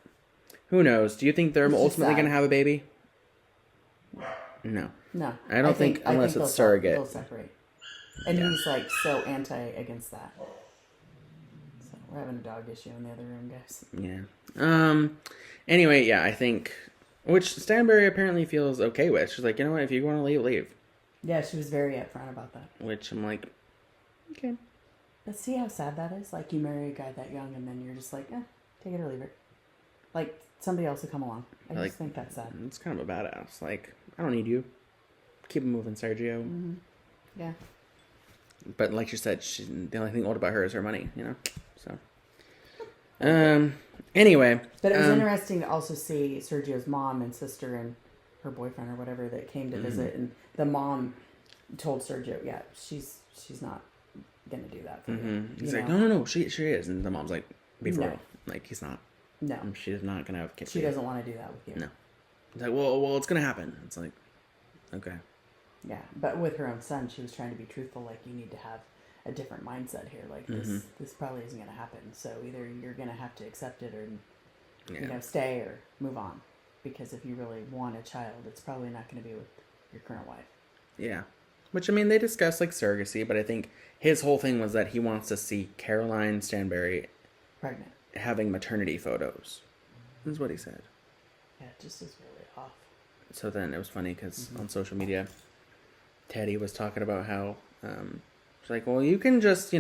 who knows? Do you think they're ultimately going to have a baby? No. No. I don't think unless it's surrogate. They'll separate. And he's like so against that. So we're having a dog issue in the other room, guys. Yeah. Anyway, yeah, I think, which Stanberry apparently feels okay with. She's like, you know what? If you want to leave, leave. Yeah, she was very upfront about that. Which I'm like, okay. But see how sad that is? Like, you marry a guy that young, and then you're just like, take it or leave it. Like, somebody else will come along. I just think that's sad. It's kind of a badass. Like, I don't need you. Keep it moving, Sergio. Mm-hmm. Yeah. But like you said, the only thing old about her is her money, you know? So. Anyway. But it was interesting to also see Sergio's mom and sister and her boyfriend or whatever that came to visit, and the mom told Sergio, yeah, she's not gonna do that for you. He's like, no, she is, and the mom's like, be for real, like he's not. No, she's not gonna have kids. She doesn't want to do that with you. No, it's like, well, it's gonna happen. It's like, okay. Yeah, but with her own son, she was trying to be truthful. Like, you need to have a different mindset here. Like, this probably isn't gonna happen. So either you're gonna have to accept it, or stay or move on. Because if you really want a child, it's probably not going to be with your current wife. Yeah. Which, I mean, they discussed, like, surrogacy, but I think his whole thing was that he wants to see Caroline Stanberry pregnant, having maternity photos. That's what he said. Yeah, it just is really off. So then it was funny because on social media, Teddy was talking about how, she's like, well, you can just,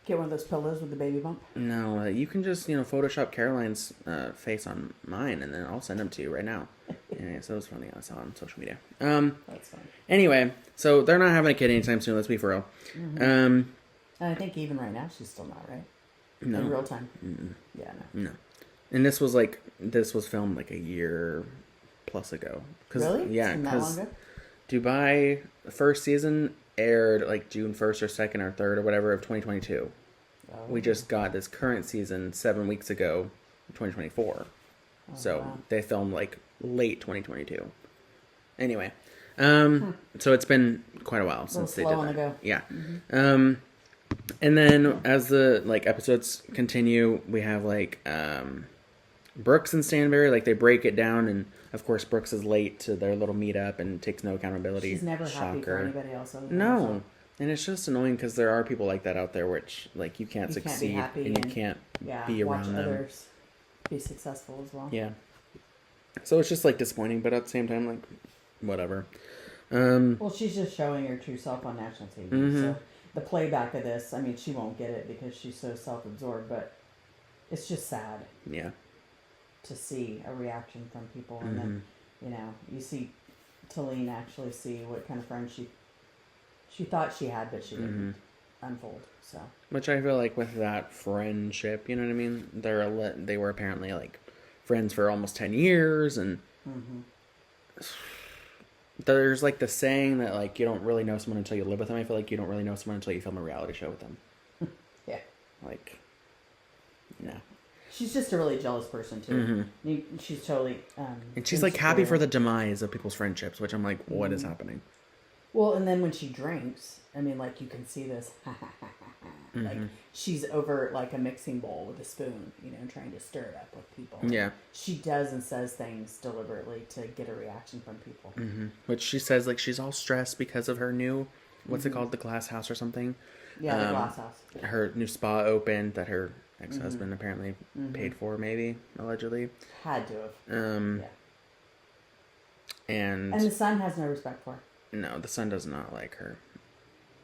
get one of those pillows with the baby bump? No, you can just, Photoshop Caroline's face on mine, and then I'll send them to you right now. Yeah, so it was funny. I saw it on social media. That's fine. Anyway, so they're not having a kid anytime soon. Let's be for real. And I think even right now she's still not, right? No. In real time. Yeah, no. No. And this was filmed like a year plus ago. Really? Yeah, because Dubai, the first season aired like June 1st or 2nd or 3rd or whatever of 2022. Oh. We just got this current season 7 weeks ago, 2024. So they filmed like late 2022. Anyway, so it's been quite a while since they did that. Ago. Yeah. And then as the episodes continue, we have Brooks and Stanberry, they break it down, and of course Brooks is late to their little meetup and takes no accountability. She's never happy for anybody else. No. And it's just annoying because there are people like that out there, which you can't succeed and you can't be around them. Others be successful as well. Yeah. So it's just disappointing, but at the same time, whatever. Well, she's just showing her true self on national TV. So the playback of this, I mean, she won't get it because she's so self-absorbed, but it's just sad. Yeah. To see a reaction from people, and then you see Talene actually see what kind of friend she thought she had, but she didn't unfold. So, which I feel like with that friendship, you know what I mean? They were apparently friends for almost 10 years, and there's the saying that you don't really know someone until you live with them. I feel like you don't really know someone until you film a reality show with them. Yeah. No. She's just a really jealous person too. She's totally. And she's happy for the demise of people's friendships, which I'm what is happening? Well, and then when she drinks, I mean, you can see this. She's over a mixing bowl with a spoon, trying to stir it up with people. Yeah. She does and says things deliberately to get a reaction from people. Which she says she's all stressed because of her new, what's it called, the Glass House or something? Yeah, the Glass House. Her new spa opened that her ex-husband apparently paid for, maybe, allegedly. Had to have. Yeah. And the son has no respect for her. No, the son does not like her.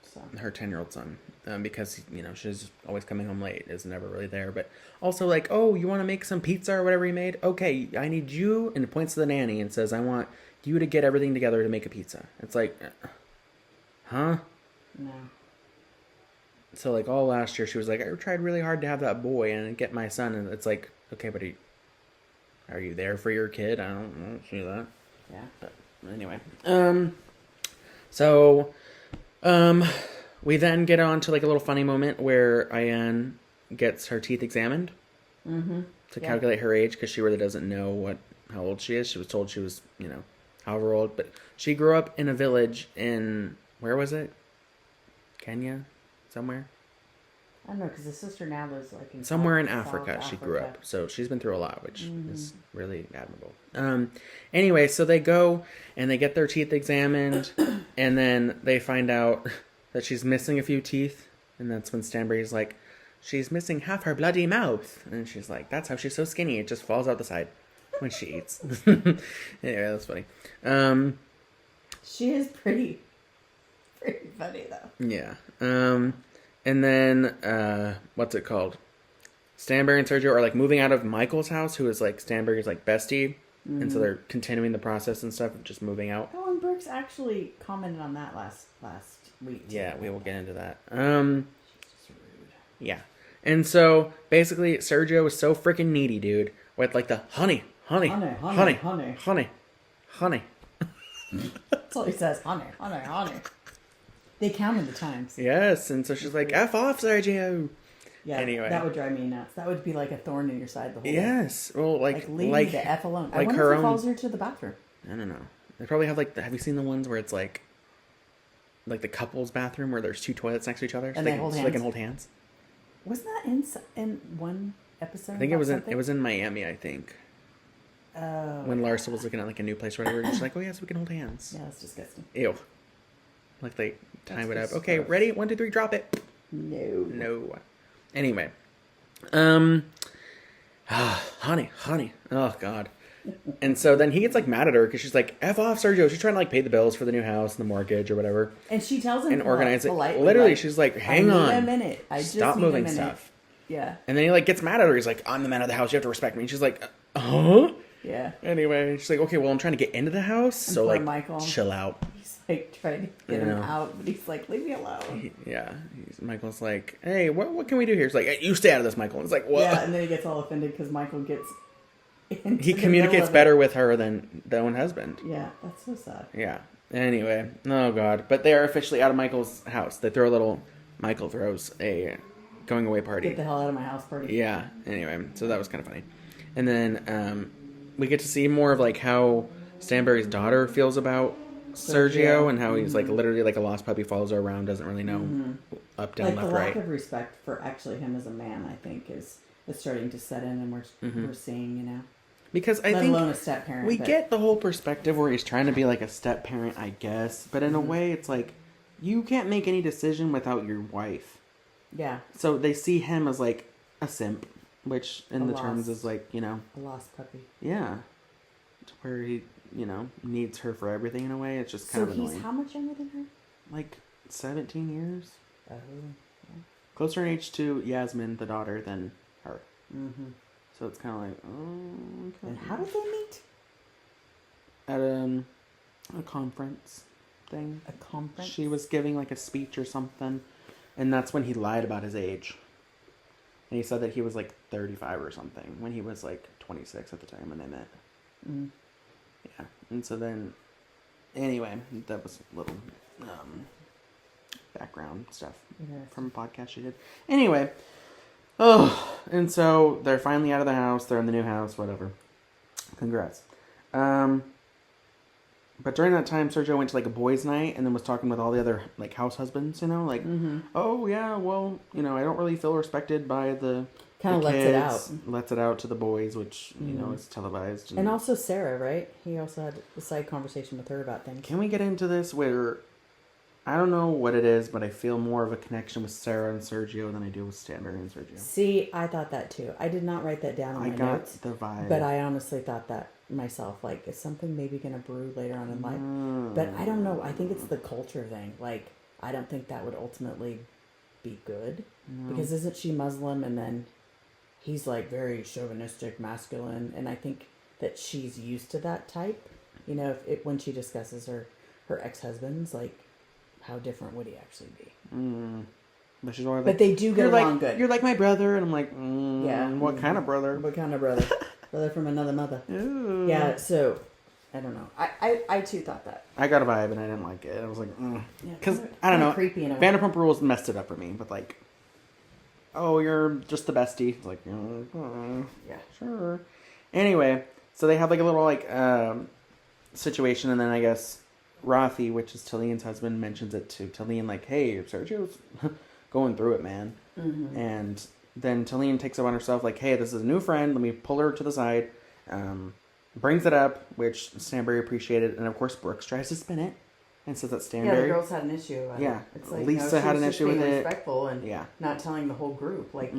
So. Her 10-year-old son. Because, she's always coming home late, is never really there. But also oh, you want to make some pizza or whatever he made? Okay, I need you, and it points to the nanny and says, I want you to get everything together to make a pizza. It's huh? No. So, like, all last year, she was like, I tried really hard to have that boy and get my son. And it's like, okay, but are you there for your kid? I don't see that. Yeah. But anyway. So, we then get on to, like, a little funny moment where Ayan gets her teeth examined. Mm-hmm. To calculate her age, because she really doesn't know how old she is. She was told she was, however old. But she grew up in a village in, where was it? Kenya? Somewhere? I don't know, because the sister now lives like in somewhere in South Africa. She Africa. grew up, so she's been through a lot, which is really admirable. Anyway, so they go and they get their teeth examined, and then they find out that she's missing a few teeth, and that's when Stanbury's like, she's missing half her bloody mouth, and she's like, that's how she's so skinny, it just falls out the side when she eats. Anyway, that's funny. She is pretty funny though. Yeah. And then, what's it called? Stanbury and Sergio are, like, moving out of Michael's house, who is, like, Stanbury's, like, bestie. Mm-hmm. And so they're continuing the process and stuff of just moving out. Oh, and Brooks actually commented on that last week, too. Yeah, we will get into that. She's just rude. Yeah. And so, basically, Sergio is so freaking needy, dude. With, like, the honey. That's all he says, honey. They counted the times. Yes, and so she's like, F off, Sergio. Yeah, anyway. That would drive me nuts. That would be like a thorn in your side the whole Yes. day. Well, leave me the F alone. Like, I wonder if it follows her to the bathroom. I don't know. They probably have, like, have you seen the ones where it's like the couple's bathroom where there's two toilets next to each other? And they hold hands? So they can hold hands? Wasn't that in one episode? I think it was in Miami, I think. Oh. When Larsa was looking at, like, a new place or whatever, and she's like, oh, yes, we can hold hands. Yeah, that's disgusting. Ew. Like, they time it up. Okay, ready? 1, 2, 3, drop it. No. Anyway. Honey. Oh, God. And so then he gets, like, mad at her because she's like, F off, Sergio. She's trying to, like, pay the bills for the new house and the mortgage or whatever. And she tells him and organize it. Politely, literally, like, she's like, hang on. a minute. I just Stop need moving a minute. stuff. Yeah. And then he, like, gets mad at her. He's like, I'm the man of the house. You have to respect me. And she's like, huh? Yeah. Anyway, she's like, okay, well, I'm trying to get into the house. So, like, Michael, chill out. He's, like, trying to get him out. But he's like, leave me alone. Michael's like, hey, what can we do here? He's like, hey, you stay out of this, Michael. And it's like, what? Yeah, and then he gets all offended because Michael gets he communicates better with her than their own husband. Yeah, that's so sad. Yeah. Anyway, oh, God. But they are officially out of Michael's house. They throw a little... Michael throws a going away party. Get the hell out of my house party. Yeah. Anyway, so that was kind of funny. And then we get to see more of, like, how Stanbury's daughter feels about Sergio and how he's, like, literally like a lost puppy, follows her around, doesn't really know up, down, like, left, the lack right. of respect for actually him as a man, I think, is starting to set in, and we're seeing, you know. Because I Let think alone a step parent, we get the whole perspective where he's trying to be like a step parent, I guess. But in a way, it's like, you can't make any decision without your wife. Yeah. So they see him as like a simp, which in the terms is like, you know. A lost puppy. Yeah. Where he, you know, needs her for everything in a way. It's just kind of annoying. So he's how much younger than her? Like 17 years. Oh. Yeah. Closer in age to Yasmin, the daughter, than her. Mm-hmm. So it's kind of like, oh, okay. And how did they meet? At a conference thing. A conference? She was giving like a speech or something, and that's when he lied about his age. And he said that he was like 35 or something when he was like 26 at the time when they met. Mm. Yeah, and so then, anyway, that was a little background stuff from a podcast she did. Anyway. Oh, and so they're finally out of the house. They're in the new house, whatever. Congrats. But during that time, Sergio went to like a boys' night and then was talking with all the other like house husbands, you know, like, oh yeah, well, you know, I don't really feel respected by the kind of lets it out. Lets it out to the boys, which you know is televised. And also Sarah, right? He also had a side conversation with her about things. Can we get into this where? I don't know what it is, but I feel more of a connection with Sarah and Sergio than I do with Stanbury and Sergio. See, I thought that too. I did not write that down in my notes. I got the vibe. But I honestly thought that myself. Like, is something maybe going to brew later on in life? But I don't know. I think it's the culture thing. Like, I don't think that would ultimately be good. No. Because isn't she Muslim? And then he's like very chauvinistic, masculine. And I think that she's used to that type. You know, when she discusses her ex-husbands, like, how different would he actually be? But she's always but they do get along good. You're like my brother, and I'm like, yeah. What kind of brother? What kind of brother? Brother from another mother. Ooh. Yeah. So I don't know. I too thought that. I got a vibe, and I didn't like it. I was like, because I don't know. Creepy in a way. Vanderpump Rules messed it up for me, but like, oh, you're just the bestie. It's like, yeah, sure. Anyway, so they have like a little like situation, and then I guess Rafi, which is Talene's husband, mentions it to Talene, like, hey, Sergio's going through it, man. Mm-hmm. And then Talene takes it on herself, like, hey, this is a new friend. Let me pull her to the side. Brings it up, which Stanbury appreciated, and of course Brooks tries to spin it and says that Stanbury. Yeah, the girls had an issue about it. It's like, Lisa had an issue with it. Respectful and not telling the whole group, like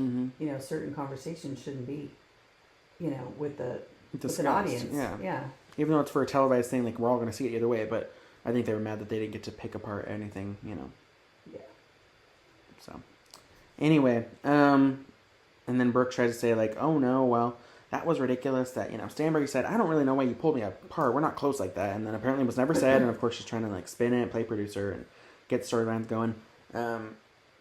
certain conversations shouldn't be, with an audience. Yeah. Even though it's for a televised thing, like we're all going to see it either way, but I think they were mad that they didn't get to pick apart anything, Yeah. So, anyway, and then Brooke tries to say like, oh no, well, that was ridiculous that, Stanbury said, I don't really know why you pulled me apart. We're not close like that. And then apparently it was never said. And of course she's trying to like spin it, play producer, and get storylines going.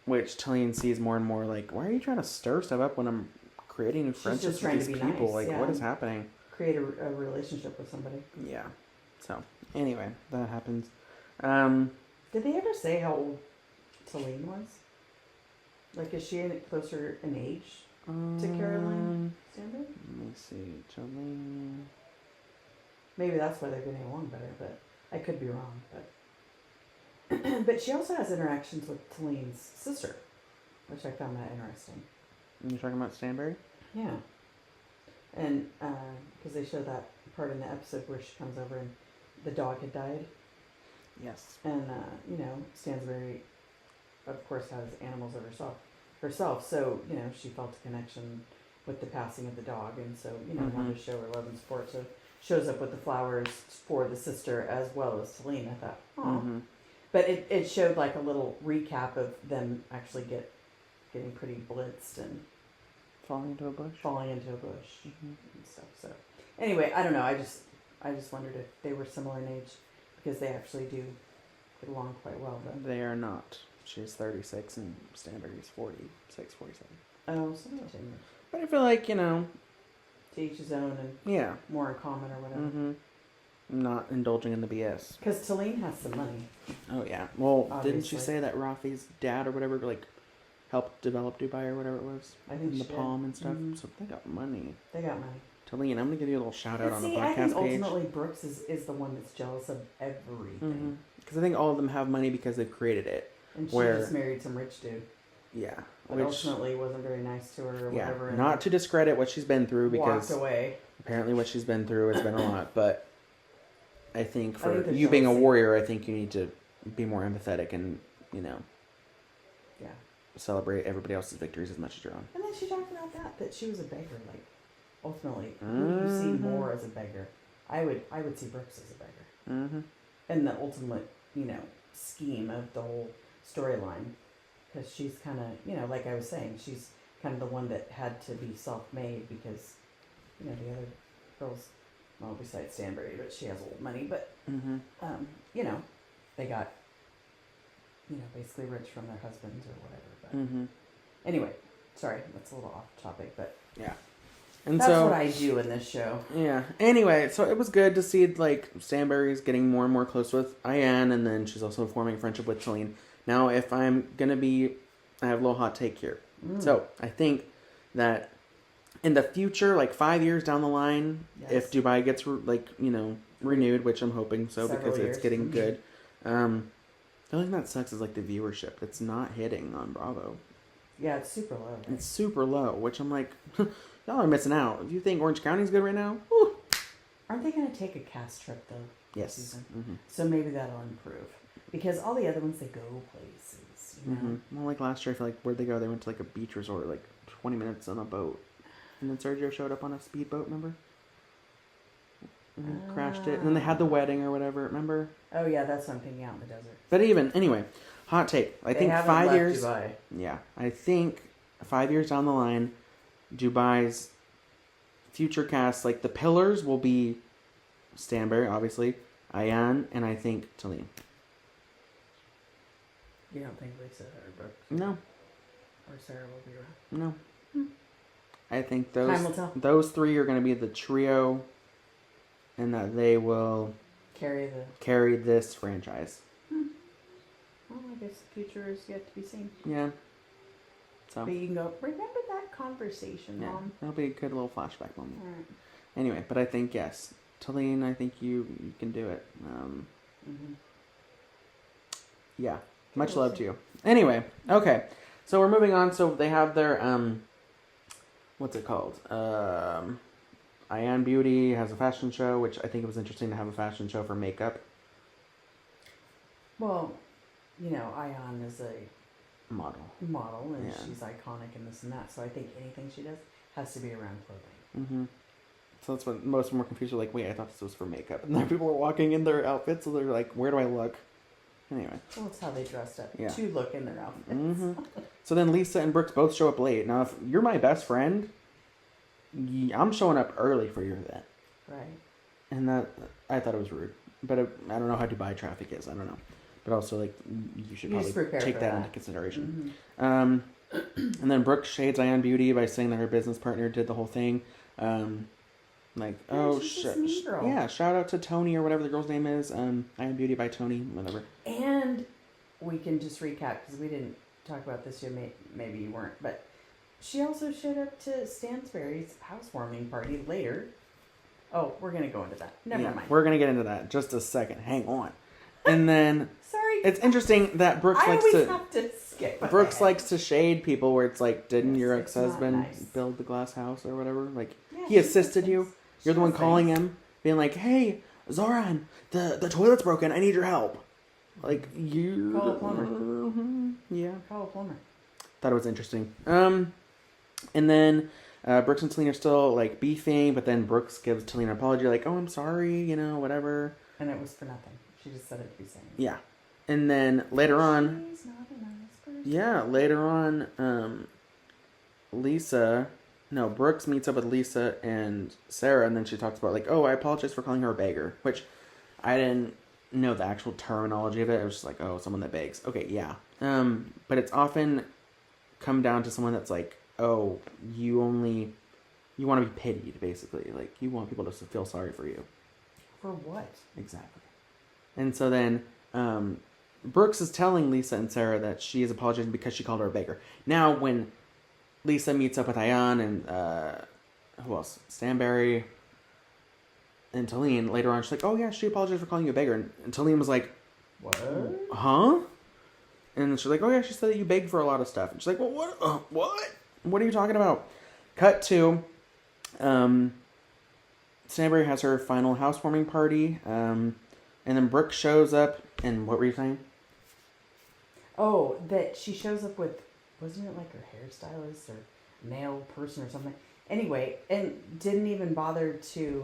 Which Talene sees more and more like, why are you trying to stir stuff up when I'm creating new friendships with these people? Nice, like, what is happening? Create a relationship with somebody. Yeah. So, anyway, that happens. Did they ever say how old Talene was? Like, is she closer in age to Caroline Stanbury? Let me see. Talene. Maybe that's why they're getting along better, but I could be wrong. But but she also has interactions with Talene's sister, which I found that interesting. You're talking about Stanbury? Yeah. And because they show that part in the episode where she comes over and the dog had died. Yes. And, Stansbury, of course, has animals of herself. So, she felt a connection with the passing of the dog. And so, wanted to show her love and support. So shows up with the flowers for the sister as well as Talene. I thought, But it showed like a little recap of them actually getting pretty blitzed and falling into a bush and stuff. So anyway, I don't know. I just wondered if they were similar in age because they actually do get along quite well. But they are not. She's 36 and Stanbury's 46, 47. Oh, so not too much. But I feel like, to each his own and more in common or whatever. Not indulging in the BS. Because Talene has some money. Oh, yeah. Well, obviously. Didn't she say that Rafi's dad or whatever, like, helped develop Dubai or whatever it was? I think in the she Palm and stuff. So they got money. They got money. Talene, I'm going to give you a little shout out on the podcast I think page. ultimately Brooks is the one that's jealous of everything. Because I think all of them have money because they've created it. And she just married some rich dude. Yeah. But ultimately wasn't very nice to her or whatever. Not to discredit what she's been through because walked away. Apparently what she's been through has been a lot. But I think for you being a warrior, I think you need to be more empathetic and, celebrate everybody else's victories as much as your own. And then she talked about that she was a beggar. Like, ultimately, who do you see more as a beggar? I would see Brooks as a beggar. And the ultimate, scheme of the whole storyline. Because she's kind of, like I was saying, she's kind of the one that had to be self-made because, the other girls, well, besides Stanbury, but she has old money. But, they got, basically rich from their husbands or whatever. But anyway, sorry, that's a little off topic, but yeah. And that's what I do in this show. Yeah. Anyway, so it was good to see, like, Stanbury's getting more and more close with Ayan, and then she's also forming a friendship with Talene. Now, if I'm going to I have a little hot take here. So, I think that in the future, like 5 years down the line, if Dubai gets, renewed, which I'm hoping so because it's getting good, the only thing that sucks is, like, the viewership. It's not hitting on Bravo. Yeah, it's super low. Right? It's super low, which I'm like, y'all are missing out. If you think Orange County's good right now, whew. Aren't they going to take a cast trip, though? Yes. So maybe that'll improve. Because all the other ones, they go places, Well, like last year, I feel like, where'd they go? They went to, like, a beach resort, like, 20 minutes on a boat. And then Sergio showed up on a speedboat, remember? And crashed it. And then they had the wedding or whatever, remember? Oh, yeah, that's what I'm thinking, out in the desert. But anyway, hot take. I think 5 years... Dubai. Yeah. I think 5 years down the line, Dubai's future cast, like, the pillars will be Stanbury, obviously, Ayan, and I think Talene. You don't think Lisa or Brooke No. or Sarah will be around? No. I think Time will tell. those three are going to be the trio, and that they will carry this franchise. Well, I guess the future is yet to be seen. Yeah. So. But you can go, remember that conversation, yeah, Mom? That'll be a good little flashback moment. All right. Anyway, but I think, yes, Talene, I think you can do it. Yeah. Much love to you. Anyway, okay. So we're moving on. So they have their, what's it called? Ion Beauty has a fashion show, which I think it was interesting to have a fashion show for makeup. Well, you know, Ion is a model, and she's iconic and this and that. So I think anything she does has to be around clothing. Mm-hmm. So that's what most of them were confused. Were like, wait, I thought this was for makeup. And then people were walking in their outfits, so they're like, where do I look? Anyway. Well, that's how they dressed up to look in their outfits. Mm-hmm. So then Lisa and Brooks both show up late. Now, if you're my best friend, I'm showing up early for your event. Right. And that, I thought it was rude. But I don't know how Dubai traffic is. I don't know. But also, like, you should probably take that into consideration. Mm-hmm. And then Brooke shades Ion Beauty by saying that her business partner did the whole thing. Shout out to Tony or whatever the girl's name is. Ion Beauty by Tony, whatever. And we can just recap because we didn't talk about this yet. Maybe you weren't, but she also showed up to Stansberry's housewarming party later. Oh, we're gonna go into that. Never mind. We're gonna get into that just a second. Hang on. And then sorry, it's interesting that Brooks have to skip. Brooks likes to shade people where it's like, didn't your ex-husband build the glass house or whatever? Like he assisted you. You're the one calling him, being like, "Hey, Zoran, the toilet's broken. I need your help." Like you call a plumber. Yeah, call a plumber. Thought it was interesting. And then Brooks and Talene are still like beefing, but then Brooks gives Talene an apology, like, "Oh, I'm sorry, you know, whatever." And it was for nothing. She just said it to be saying. Yeah, and then later on. She's not a nice person. Yeah, later on, Brooks meets up with Lisa and Sarah, and then she talks about, like, oh, I apologize for calling her a beggar, which I didn't know the actual terminology of it. It was just like, oh, someone that begs. Okay, yeah. But it's often come down to someone that's like, oh, you want to be pitied, basically. Like, you want people to feel sorry for you. For what? Exactly. And so then, Brooks is telling Lisa and Sarah that she is apologizing because she called her a beggar. Now, when Lisa meets up with Ion and, who else? Stanberry and Talene later on, she's like, oh yeah, she apologized for calling you a beggar. And Talene was like, what? Huh? And she's like, oh yeah, she said that you begged for a lot of stuff. And she's like, well, what? What? What are you talking about? Cut to, Stanberry has her final housewarming party, and then Brooke shows up, and what were you saying? Oh, that she shows up with, wasn't it like her hairstylist or nail person or something? Anyway, and didn't even bother to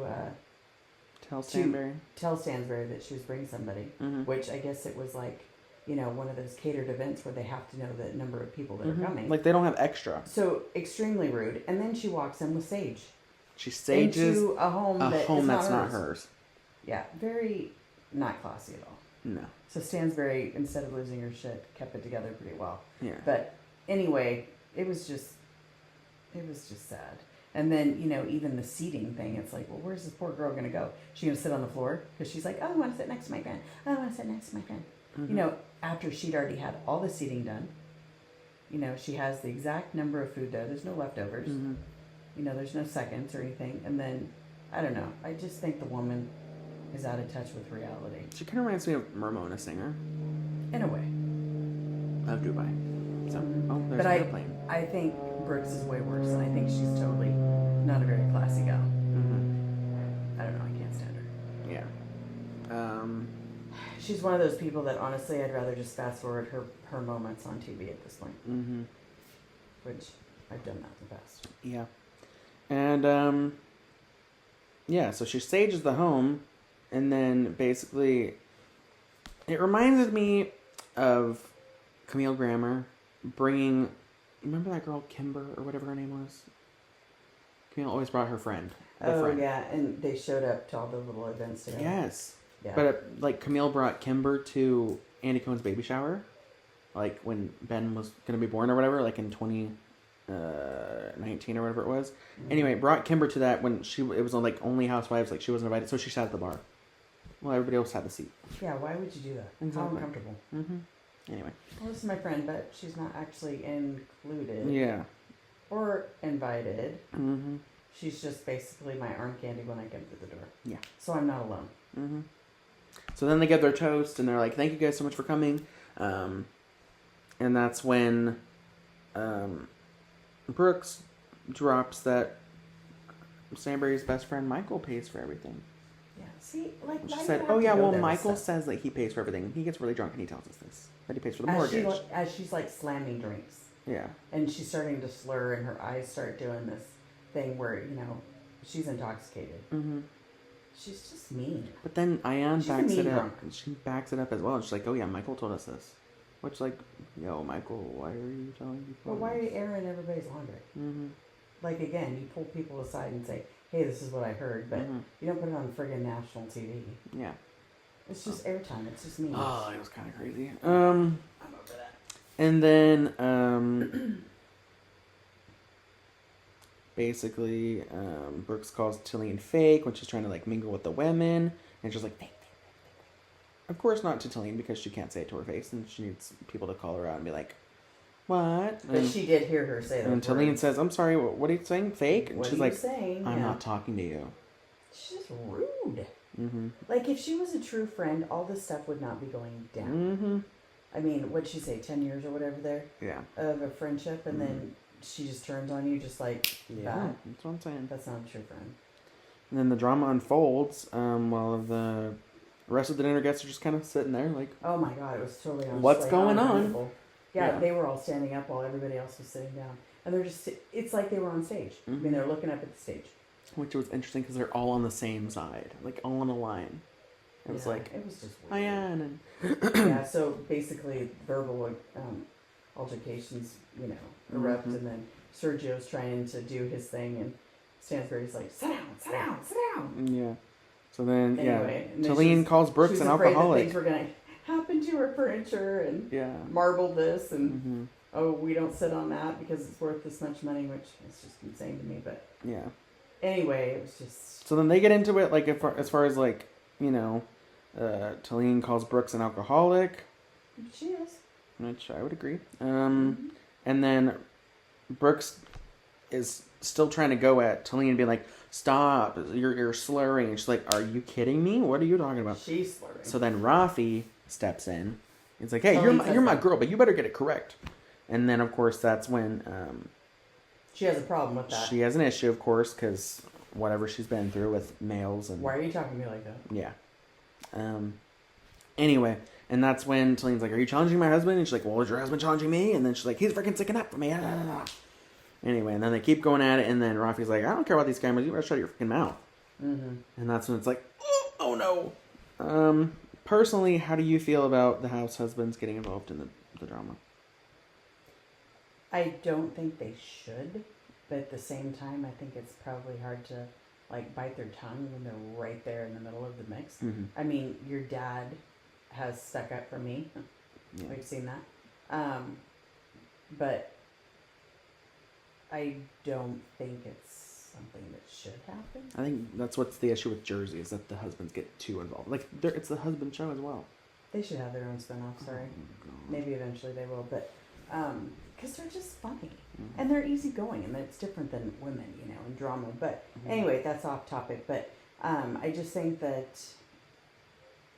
tell Stanberry that she was bringing somebody, which I guess it was like, you know, one of those catered events where they have to know the number of people that are coming. Like, they don't have extra. So, extremely rude. And then she walks in with Sage. She sages into a home that's not hers. Yeah, very not classy at all. No. So Stansberry, instead of losing her shit, kept it together pretty well. Yeah. But anyway, it was just sad. And then, you know, even the seating thing, it's like, well, where's this poor girl going to go? She going to sit on the floor? Because she's like, oh, I want to sit next to my friend. Oh, I want to sit next to my friend. Mm-hmm. You know, after she'd already had all the seating done, you know, she has the exact number of food there. There's no leftovers. Mm-hmm. You know, there's no seconds or anything. And then, I don't know. I just think the woman is out of touch with reality. She kind of reminds me of Ramona Singer. In a way. Of Dubai. So, there's but an airplane. I think Brooks is way worse. And I think she's totally not a very classy gal. Mm-hmm. I don't know. I can't stand her. Yeah. She's one of those people that, honestly, I'd rather just fast forward her moments on TV at this point. Mm-hmm. Which, I've done that in the past. Yeah. And, so she stages the home, and then basically, it reminded me of Camille Grammer bringing, remember that girl, Kimber, or whatever her name was? Camille always brought her friend. Yeah, and they showed up to all the little events together. Yes. Yeah. But, Camille brought Kimber to Andy Cohen's baby shower. like when Ben was going to be born or whatever, like in 2019 or whatever it was. Anyway, brought Kimber to that when it was on like only Housewives, like she wasn't invited, so she sat at the bar. Well, everybody else had the seat. Yeah, why would you do that? Exactly. How uncomfortable. Anyway. Well, this is my friend, but she's not actually included. Yeah. Or invited. She's just basically my arm candy when I come through the door. Yeah. So I'm not alone. So then they get their toast, and they're like, "Thank you guys so much for coming." And that's when Brooks drops that Stanbury's best friend Michael pays for everything. Yeah. See, like She said, "Oh yeah, well Michael says that he pays for everything. He gets really drunk and he tells us this, that he pays for the mortgage." As she's like slamming drinks. Yeah. And she's starting to slur, and her eyes start doing this thing where, you know, she's intoxicated. She's just mean. But then Ayan backs it up. Drunk. She backs it up as well. And she's like, "Oh yeah, Michael told us this." Which, like, yo, Michael, why are you telling people? But why are you airing everybody's laundry? Like, again, you pull people aside and say, "Hey, this is what I heard," but you don't put it on friggin' national TV. Yeah. It's just airtime. It's just mean. Oh, it was kind of crazy. I'm over that. And then, basically, Brooks calls Tillian fake when she's trying to, like, mingle with the women. And she's like, fake. Of course not to Tillian, because she can't say it to her face. And she needs people to call her out and be like, what? But she did hear her say that. And Tillian says, I'm sorry, what are you saying? Fake? And she's like, saying? I'm not talking to you. She's just rude. Like, if she was a true friend, all this stuff would not be going down. I mean, what'd she say, 10 years or whatever there? Yeah. Of a friendship, and then she just turns on you just like that. That's what I'm saying. That's not a true friend. And then the drama unfolds while the rest of the dinner guests are just kind of sitting there like... Oh my God, it was totally on. What's going on? Yeah, they were all standing up while everybody else was sitting down. And they're just... It's like they were on stage. I mean, they're looking up at the stage. Which was interesting because they're all on the same side. Like, all on a line. It was like... It was just weird. Ayan and... Yeah, so basically verbal altercations, you know, erupt, and then Sergio's trying to do his thing, and Stansbury's like, sit down. Yeah. So then, anyway, Tillian calls Brooks an alcoholic. That things were going to happen to her furniture, and marble this, and we don't sit on that because it's worth this much money, which is just insane to me, but... Yeah. Anyway, it was just... So then they get into it, like, as far as, like, you know... Tillian calls Brooks an alcoholic. She is. Which I would agree. And then Brooks is still trying to go at Tillian, being like, stop, you're slurring. And she's like, are you kidding me? What are you talking about? She's slurring. So then Rafi steps in. He's like, hey, you're my girl, but you better get it correct. And then, of course, that's when... she has a problem with that. She has an issue, of course, because whatever she's been through with males and... Why are you talking to me like that? Yeah. Anyway, and that's when Tillian's like, are you challenging my husband? And she's like, well, is your husband challenging me? And then she's like, he's freaking sticking up for me. Anyway, and then they keep going at it, and then Rafi's like, I don't care about these cameras, you better shut your freaking mouth. And that's when it's like, oh no. Personally, how do you feel about the house husbands getting involved in the drama? I don't think they should, but at the same time, I think it's probably hard to like bite their tongue when they're right there in the middle of the mix. I mean, your dad has stuck up for me. Yeah. We've seen that. But I don't think it's something that should happen. I think that's what's the issue with Jersey, is that the husbands get too involved. Like, it's the husband show as well. They should have their own spinoff, sorry. Maybe eventually they will, but... because they're just funny, and they're easygoing, and it's different than women, you know, in drama. But anyway, that's off topic. But I just think that,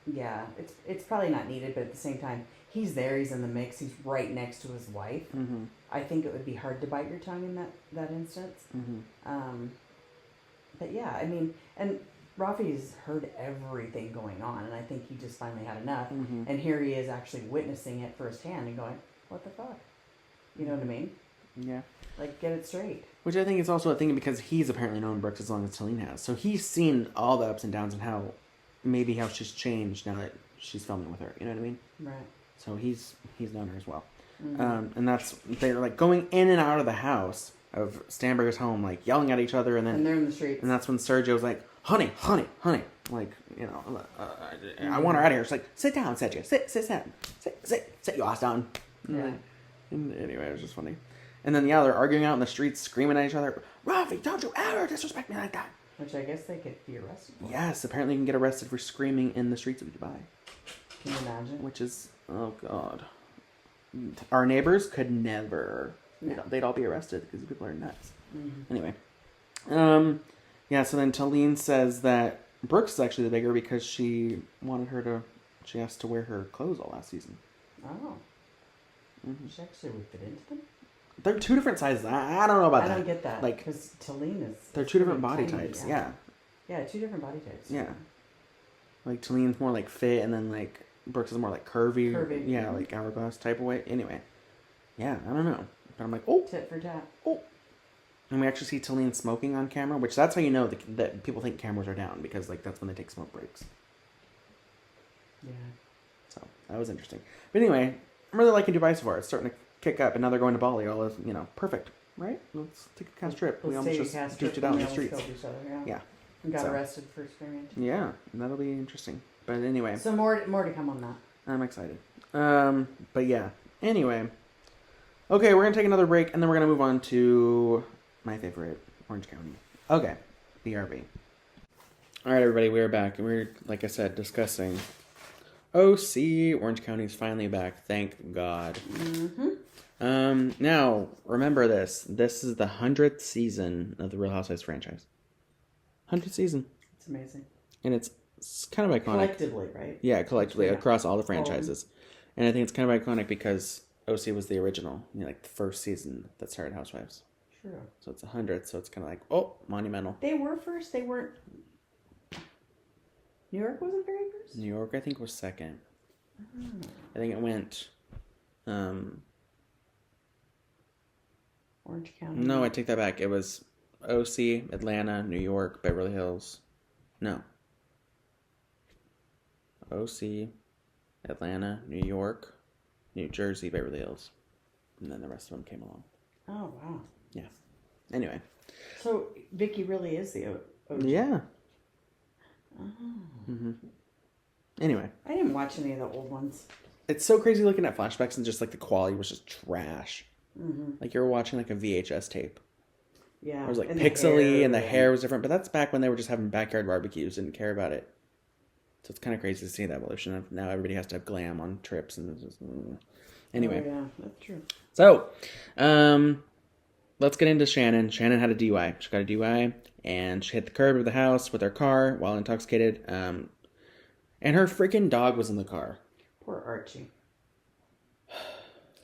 yeah, it's probably not needed. But at the same time, he's there, he's in the mix, he's right next to his wife. I think it would be hard to bite your tongue in that instance. But yeah, I mean, and Rafi's heard everything going on, and I think he just finally had enough. And here he is actually witnessing it firsthand and going, what the fuck? You know what I mean? Yeah. Like, get it straight. Which I think is also a thing because he's apparently known Brooks as long as Tillian has. So he's seen all the ups and downs and how she's changed now that she's filming with her. You know what I mean? Right. So he's known her as well. And they're like going in and out of the house of Stanberger's home, like yelling at each other. And they're in the streets. And that's when Sergio's like, honey. Like, you know, I want her out of here. She's like, sit down, Sergio. Sit your ass down. Yeah. And anyway, it was just funny. And then, yeah, they're arguing out in the streets, screaming at each other. Rafi, don't you ever disrespect me like that. Which I guess they could be arrested for. Yes, apparently you can get arrested for screaming in the streets of Dubai. Can you imagine? Which is, oh, God. Our neighbors could never. No. They'd all be arrested because people are nuts. Mm-hmm. Anyway. Yeah, so then Talene says that Brooks is actually the bigger because she asked to wear her clothes all last season. Oh. Mm-hmm. She actually would fit into them? They're two different sizes. I don't know about that. I don't get that. Like, because Talene is... They're two different body tiny, types, yeah. Yeah, two different body types. Yeah. Like, Talene's more like fit, and then, like, Brooks is more like curvy. Curvy. Yeah, like hourglass type of way. Anyway. Yeah, I don't know. But I'm like, oh. Tit for tat. Oh. And we actually see Talene smoking on camera, which that's how you know that people think cameras are down, because, like, that's when they take smoke breaks. Yeah. So, that was interesting. But anyway, I'm really liking Dubai so far. It's starting to kick up, and now they're going to Bali. All is, perfect, right? Let's take a cast trip. We almost just drifted out in the streets. Yeah. And got arrested for screaming. Yeah, that'll be interesting. But anyway. So more to come on that. I'm excited. But yeah. Anyway. Okay, we're going to take another break, and then we're going to move on to my favorite, Orange County. Okay, BRB. All right, everybody, we're back. And we're, like I said, discussing OC. Orange County's finally back. Thank God. Mm-hmm. Now, remember this. This is the 100th season of the Real Housewives franchise. 100th season. It's amazing. And it's kind of iconic. Collectively, right? Yeah, collectively, across all the franchises. And I think it's kind of iconic because OC was the original, like the first season that started Housewives. True. So it's 100th, so it's kind of like, oh, monumental. They were first, they weren't... New York wasn't very first? New York, I think, was second. I think it went... Orange County. No, I take that back. It was OC, Atlanta, New York, Beverly Hills. No. OC, Atlanta, New York, New Jersey, Beverly Hills. And then the rest of them came along. Oh, wow. Yeah. Anyway. So, Vicky really is the OG. Yeah. Oh. Mm-hmm. Anyway. I didn't watch any of the old ones. It's so crazy looking at flashbacks and just like the quality was just trash. Mm-hmm. Like you were watching like a VHS tape. Yeah. It was like pixely and the hair was different. But that's back when they were just having backyard barbecues, didn't care about it. So it's kind of crazy to see the evolution of now everybody has to have glam on trips and just, anyway. Oh, yeah, that's true. So, let's get into Shannon. Shannon had a DUI. She got a DUI and she hit the curb of the house with her car while intoxicated. And her freaking dog was in the car. Poor Archie.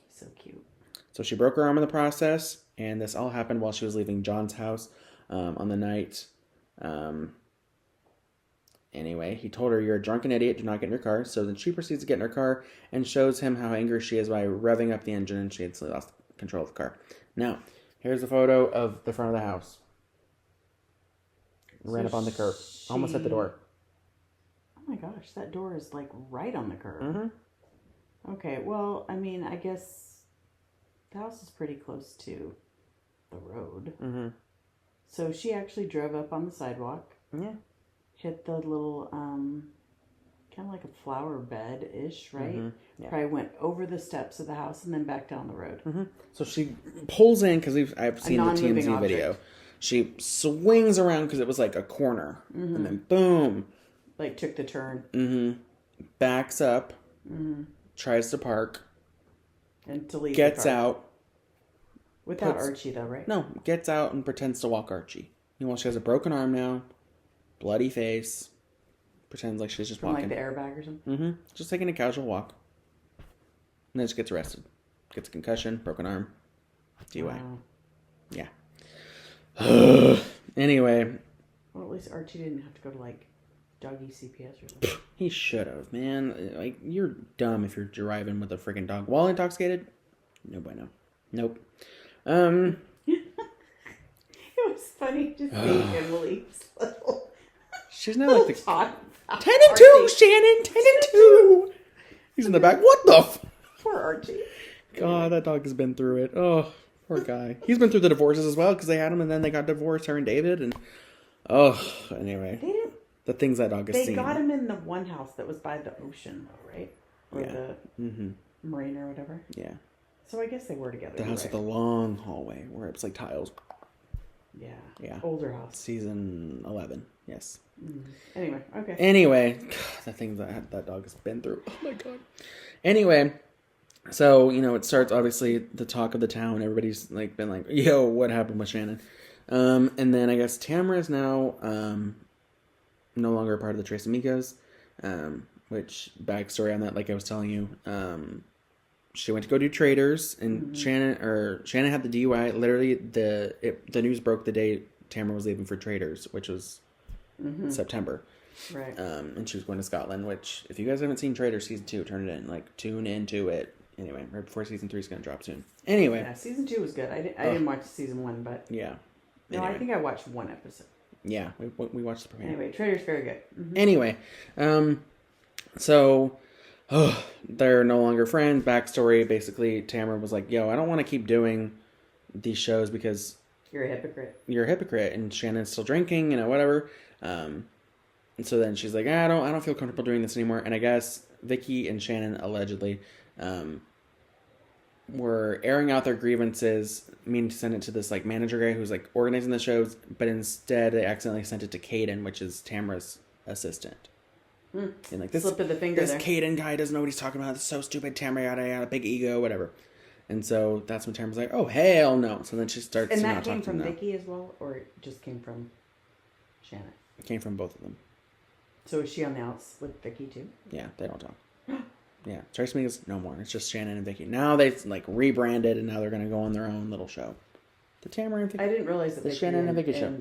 So cute. So she broke her arm in the process, and this all happened while she was leaving John's house on the night. Anyway, he told her, "You're a drunken idiot, do not get in your car." So then she proceeds to get in her car and shows him how angry she is by revving up the engine, and she instantly lost control of the car. Now, here's a photo of the front of the house. Ran up on the curb. Almost hit the door. Oh my gosh, that door is like right on the curb. Mm-hmm. Okay, well, I mean, I guess the house is pretty close to the road. Mm-hmm. So she actually drove up on the sidewalk. Yeah. Hit the little, kind of like a flower bed-ish, right? Mm-hmm. Yeah. Probably went over the steps of the house and then back down the road. Mm-hmm. So she pulls in, because I've seen the TMZ video. She swings around because it was like a corner. Mm-hmm. And then boom. Like took the turn. Mm-hmm. Backs up. Mm-hmm. Tries to park. And to leave Gets the car. out. Without Archie though, right? No, gets out and pretends to walk Archie. Meanwhile, she has a broken arm now. Bloody face. Pretends like she's just From walking. like the airbag or something? Mm-hmm. Just taking a casual walk. And then she gets arrested. Gets a concussion, broken arm. DUI. Wow. Yeah. Anyway. Well, at least Archie didn't have to go to like doggy CPS or something. He should have, man. Like, you're dumb if you're driving with a freaking dog while intoxicated. No bueno. Nope. It was funny to see Emily's little... She's not like the... 10 and 2, Shannon! 10 and 2! He's in the back. What the Poor Archie. God, that dog has been through it. Oh, poor guy. He's been through the divorces as well, because they had him and then they got divorced, her and David, and... Oh, anyway. They didn't... The things that dog has seen. They got him in the one house that was by the ocean, though, right? Or yeah. the marina or whatever. Yeah. So I guess they were together. The house with the long hallway where it's like tiles. Yeah. Yeah. Older house. Season 11. Yes. Anyway, okay. Anyway, God, the things that dog has been through. Oh my God. Anyway, so, it starts, obviously, the talk of the town. Everybody's, like, been like, yo, what happened with Shannon? And then I guess Tamara is now no longer a part of the Tres Amigos, which, backstory on that, like I was telling you, she went to go do Traders, and Shannon had the DUI. Literally, the news broke the day Tamara was leaving for Traders, which was September. Right. And she was going to Scotland, which, if you guys haven't seen Traders Season 2, turn it in. Like, tune into it. Anyway, right before Season 3 is going to drop soon. Anyway. Yeah, Season 2 was good. I didn't watch Season 1, but... Yeah. No, anyway. I think I watched one episode. Yeah, we watched the premiere. Anyway, Trader's very good. Anyway, so... they're no longer friends. Backstory, basically, Tamara was like, yo, I don't want to keep doing these shows because... You're a hypocrite. You're a hypocrite, and Shannon's still drinking, whatever. And so then she's like, I don't feel comfortable doing this anymore. And I guess Vicky and Shannon allegedly were airing out their grievances, meaning to send it to this like manager guy who's like organizing the shows, but instead they accidentally sent it to Caden, which is Tamara's assistant. And like this slip of the finger this there. Caden guy doesn't know what he's talking about. It's so stupid. Tamara yada yada, big ego, whatever. And so that's when Tamara's like, oh hell no. So then she starts and to that not came talk to from him now. Vicky as well, or it just came from Shannon? It came from both of them. So is she on the outs with Vicky too? Yeah, they don't talk. Yeah, Trace Megas, no more. It's just Shannon and Vicky. Now they've like rebranded, and now they're going to go on their own little show. The Tamara and Vicky. I didn't realize that the Vicky Shannon and Vicky show.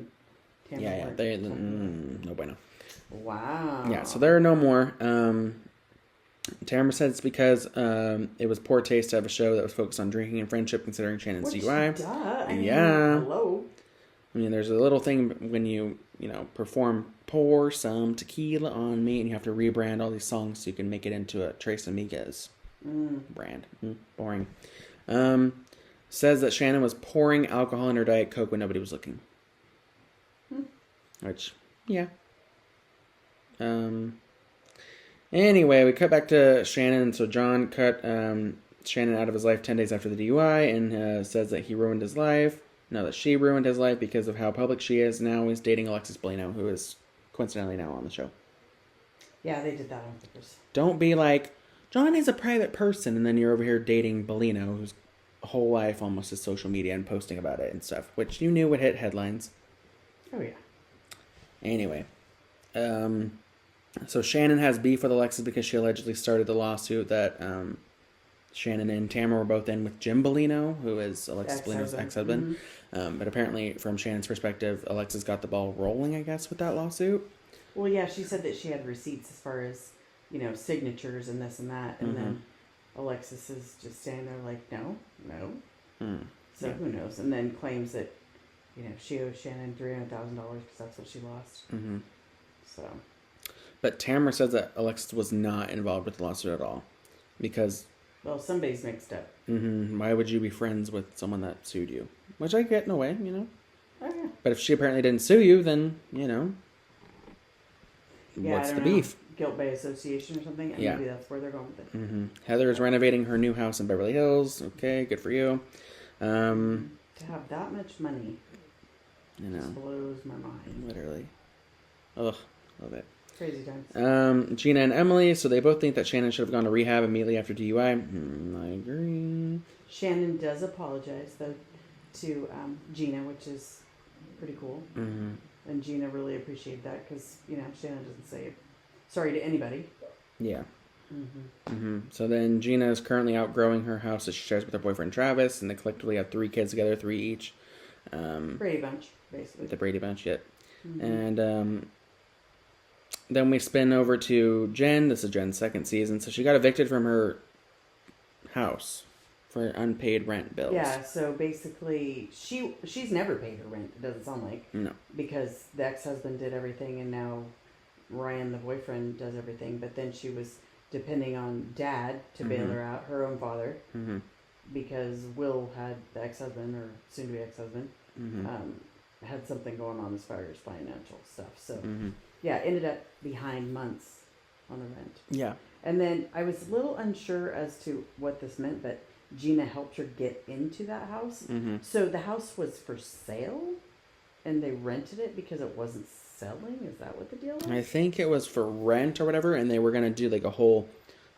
Tamara Yeah, weren't they talking. no bueno. Wow. Yeah, so there are no more. Tamara said it's because it was poor taste to have a show that was focused on drinking and friendship, considering Shannon's DUI. Duh. I mean, Yeah. hello. I mean, there's a little thing when you perform "Pour Some Tequila on Me" and you have to rebrand all these songs so you can make it into a Tres Amigas brand. Boring. Says that Shannon was pouring alcohol in her Diet Coke when nobody was looking. Which, yeah. Anyway, we cut back to Shannon. So John cut Shannon out of his life 10 days after the DUI and says that he ruined his life. No, that she ruined his life because of how public she is. Now he's dating Alexis Bellino, who is coincidentally now on the show. Yeah, they did that on purpose. Don't be like, John is a private person, and then you're over here dating Bellino, whose whole life almost is social media and posting about it and stuff, which you knew would hit headlines. Oh, yeah. Anyway, so Shannon has beef with Alexis because she allegedly started the lawsuit that Shannon and Tamara were both in with Jim Bellino, who is Alexis Bellino's ex-husband. But apparently, from Shannon's perspective, Alexis got the ball rolling, I guess, with that lawsuit. Well, yeah, she said that she had receipts as far as, signatures and this and that. And then Alexis is just standing there like, no. So who knows? And then claims that, she owes Shannon $300,000 because that's what she lost. So. But Tamara says that Alexis was not involved with the lawsuit at all. Because... Well, somebody's mixed up. Why would you be friends with someone that sued you? Which I get in a way, Oh, yeah. But if she apparently didn't sue you, then, Yeah, what's I the don't know. Beef? Guilt by association or something. Yeah. Maybe that's where they're going with it. Heather is renovating her new house in Beverly Hills. Okay, good for you. To have that much money just know. blows my mind. Literally. Ugh, love it. Crazy times. Gina and Emily, so they both think that Shannon should have gone to rehab immediately after DUI. I agree. Shannon does apologize, though, to Gina, which is pretty cool. And Gina really appreciated that because, Shannon doesn't say sorry to anybody. Yeah. So then Gina is currently outgrowing her house that she shares with her boyfriend Travis, and they collectively have 3 kids together, 3 each. Brady Bunch, basically. The Brady Bunch, yet. And then we spin over to Jen. This is Jen's second season. So she got evicted from her house for unpaid rent bills. Yeah, so basically she's never paid her rent, it doesn't sound like. No. Because the ex-husband did everything and now Ryan, the boyfriend, does everything. But then she was depending on Dad to bail her out, her own father. Because Will had the ex-husband, or soon-to-be ex-husband, had something going on as far as financial stuff. So, yeah, ended up behind months on the rent. Yeah. And then I was a little unsure as to what this meant, but Gina helped her get into that house. Mm-hmm. So the house was for sale, and they rented it because it wasn't selling. Is that what the deal was? I think it was for rent or whatever, and they were gonna do like a whole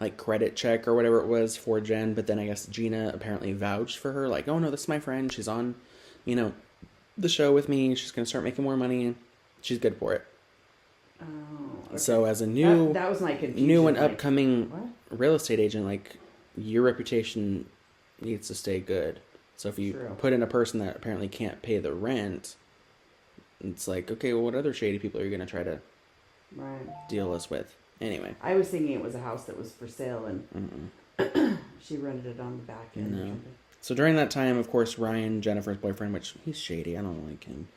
like credit check or whatever it was for Jen. But then I guess Gina apparently vouched for her, like, oh no, this is my friend. She's on, the show with me. She's gonna start making more money. She's good for it. Oh. Okay. So as a that was my confusion. new and like, upcoming what? real estate agent, like your reputation needs to stay good. So if you True. put in a person that apparently can't pay the rent, it's like, okay, well, what other shady people are you gonna try to deal us with? Anyway, I was thinking it was a house that was for sale, and she rented it on the back end. No. Or something. So during that time, of course, Ryan, Jennifer's boyfriend, which he's shady, I don't like him,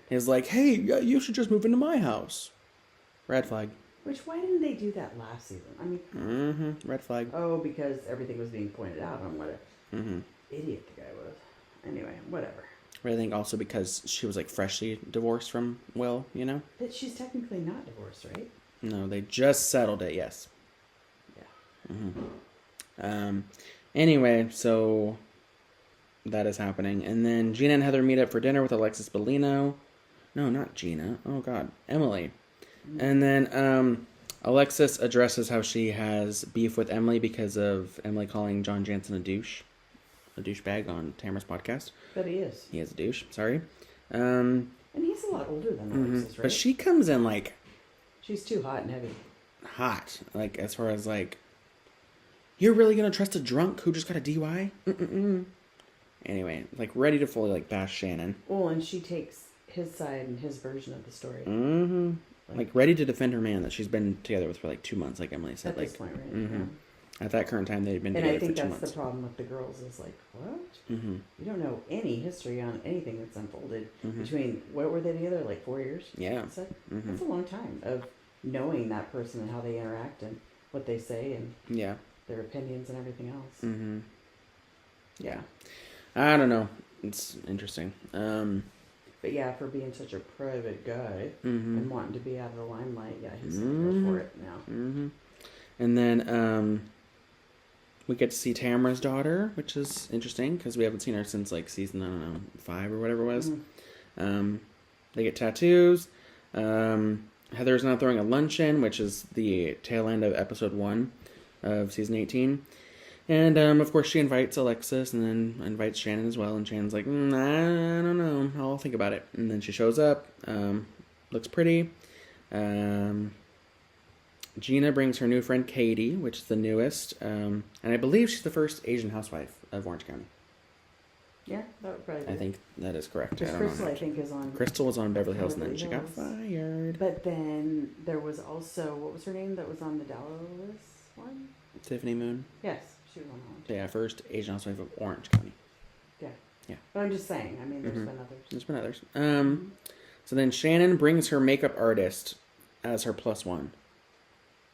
is like, hey, you should just move into my house. Red flag. Why didn't they do that last season? I mean, red flag. Oh, because everything was being pointed out on what an idiot the guy was. Anyway, whatever. But I think also because she was like freshly divorced from Will, But she's technically not divorced, right? No, they just settled it. Yes. Yeah. Anyway, so that is happening, and then Gina and Heather meet up for dinner with Alexis Bellino. No, not Gina. Oh God, Emily. And then Alexis addresses how she has beef with Emily because of Emily calling John Jansen a douchebag on Tamara's podcast. But he is. He is a douche. Sorry. And he's a lot older than Alexis, right? But she comes in like she's too hot and heavy. Hot, like as far as like, you're really gonna trust a drunk who just got a DUI? Anyway, like ready to fully like bash Shannon. Well, and she takes his side and his version of the story. Like ready to defend her man that she's been together with for like 2 months, like Emily said. At this point, right? Yeah. At that current time, they'd been And together I think for 2 that's months. the problem with the girls is like, what? You don't know any history on anything that's unfolded between, what were they together, like 4 years? Yeah. That's a long time of knowing that person and how they interact and what they say and their opinions and everything else. Yeah. I don't know. It's interesting. But yeah, for being such a private guy and wanting to be out of the limelight, he's going for it now. And then we get to see Tamara's daughter, which is interesting because we haven't seen her since like season, I don't know, 5 or whatever it was. They get tattoos. Heather's now throwing a luncheon, which is the tail end of episode 1 of season 18. And, of course, she invites Alexis and then invites Shannon as well. And Shannon's like, I don't know. I'll think about it. And then she shows up. Looks pretty. Gina brings her new friend Katie, which is the newest. And I believe she's the first Asian housewife of Orange County. Yeah, that would probably be. I think that is correct. Because Crystal, I think, is on... Crystal was on Beverly Hills and then she got fired. But then there was also... What was her name that was on the Dallas one? Tiffany Moon. Yes. She was on that one. Yeah, first Asian housewife of Orange County. Yeah. But I'm just saying, I mean, there's been others. There's been others. So then Shannon brings her makeup artist as her +1.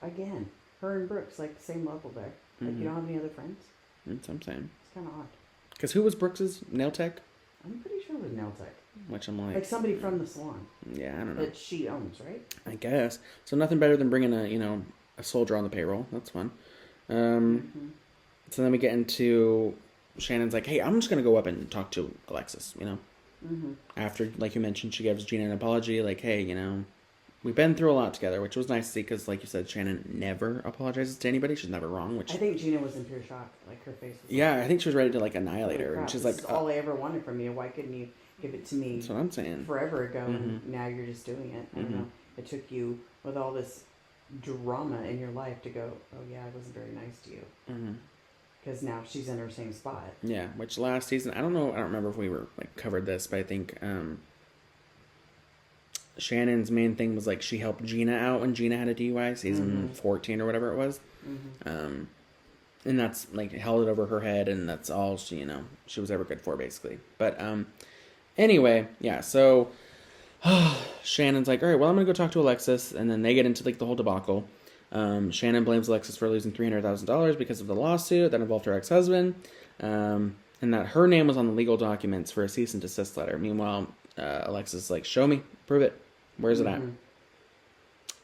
Again, her and Brooks, like, the same level there. Like, you don't have any other friends? That's what I'm saying. It's kind of odd. Because who was Brooks's nail tech? I'm pretty sure it was nail tech. Which I'm like... Like somebody from the salon. Yeah, I don't know. That she owns, right? I guess. So nothing better than bringing a soldier on the payroll. That's fun. So then we get into Shannon's like, hey, I'm just going to go up and talk to Alexis, After, like you mentioned, she gives Gina an apology, like, hey, we've been through a lot together, which was nice to see because, like you said, Shannon never apologizes to anybody. She's never wrong, which... I think Gina was in pure shock. Like, her face was... Yeah, I think she was ready to, like, annihilate her. And she's like... This is all I ever wanted from you. Why couldn't you give it to me... That's what I'm saying. ...forever ago, and now you're just doing it. I don't know. It took you, with all this drama in your life, to go, oh, yeah, I wasn't very nice to you. Because now she's in her same spot. Yeah, which last season, I don't remember if we were like covered this, but I think Shannon's main thing was like she helped Gina out when Gina had a DUI, season 14 or whatever it was. And that's like held it over her head, and that's all she was ever good for, basically. But anyway, yeah, so Shannon's like, all right, well, I'm gonna go talk to Alexis, and then they get into like the whole debacle. Shannon blames Alexis for losing $300,000 because of the lawsuit that involved her ex-husband, and that her name was on the legal documents for a cease and desist letter. Meanwhile, Alexis is like, show me, prove it. Where's it at?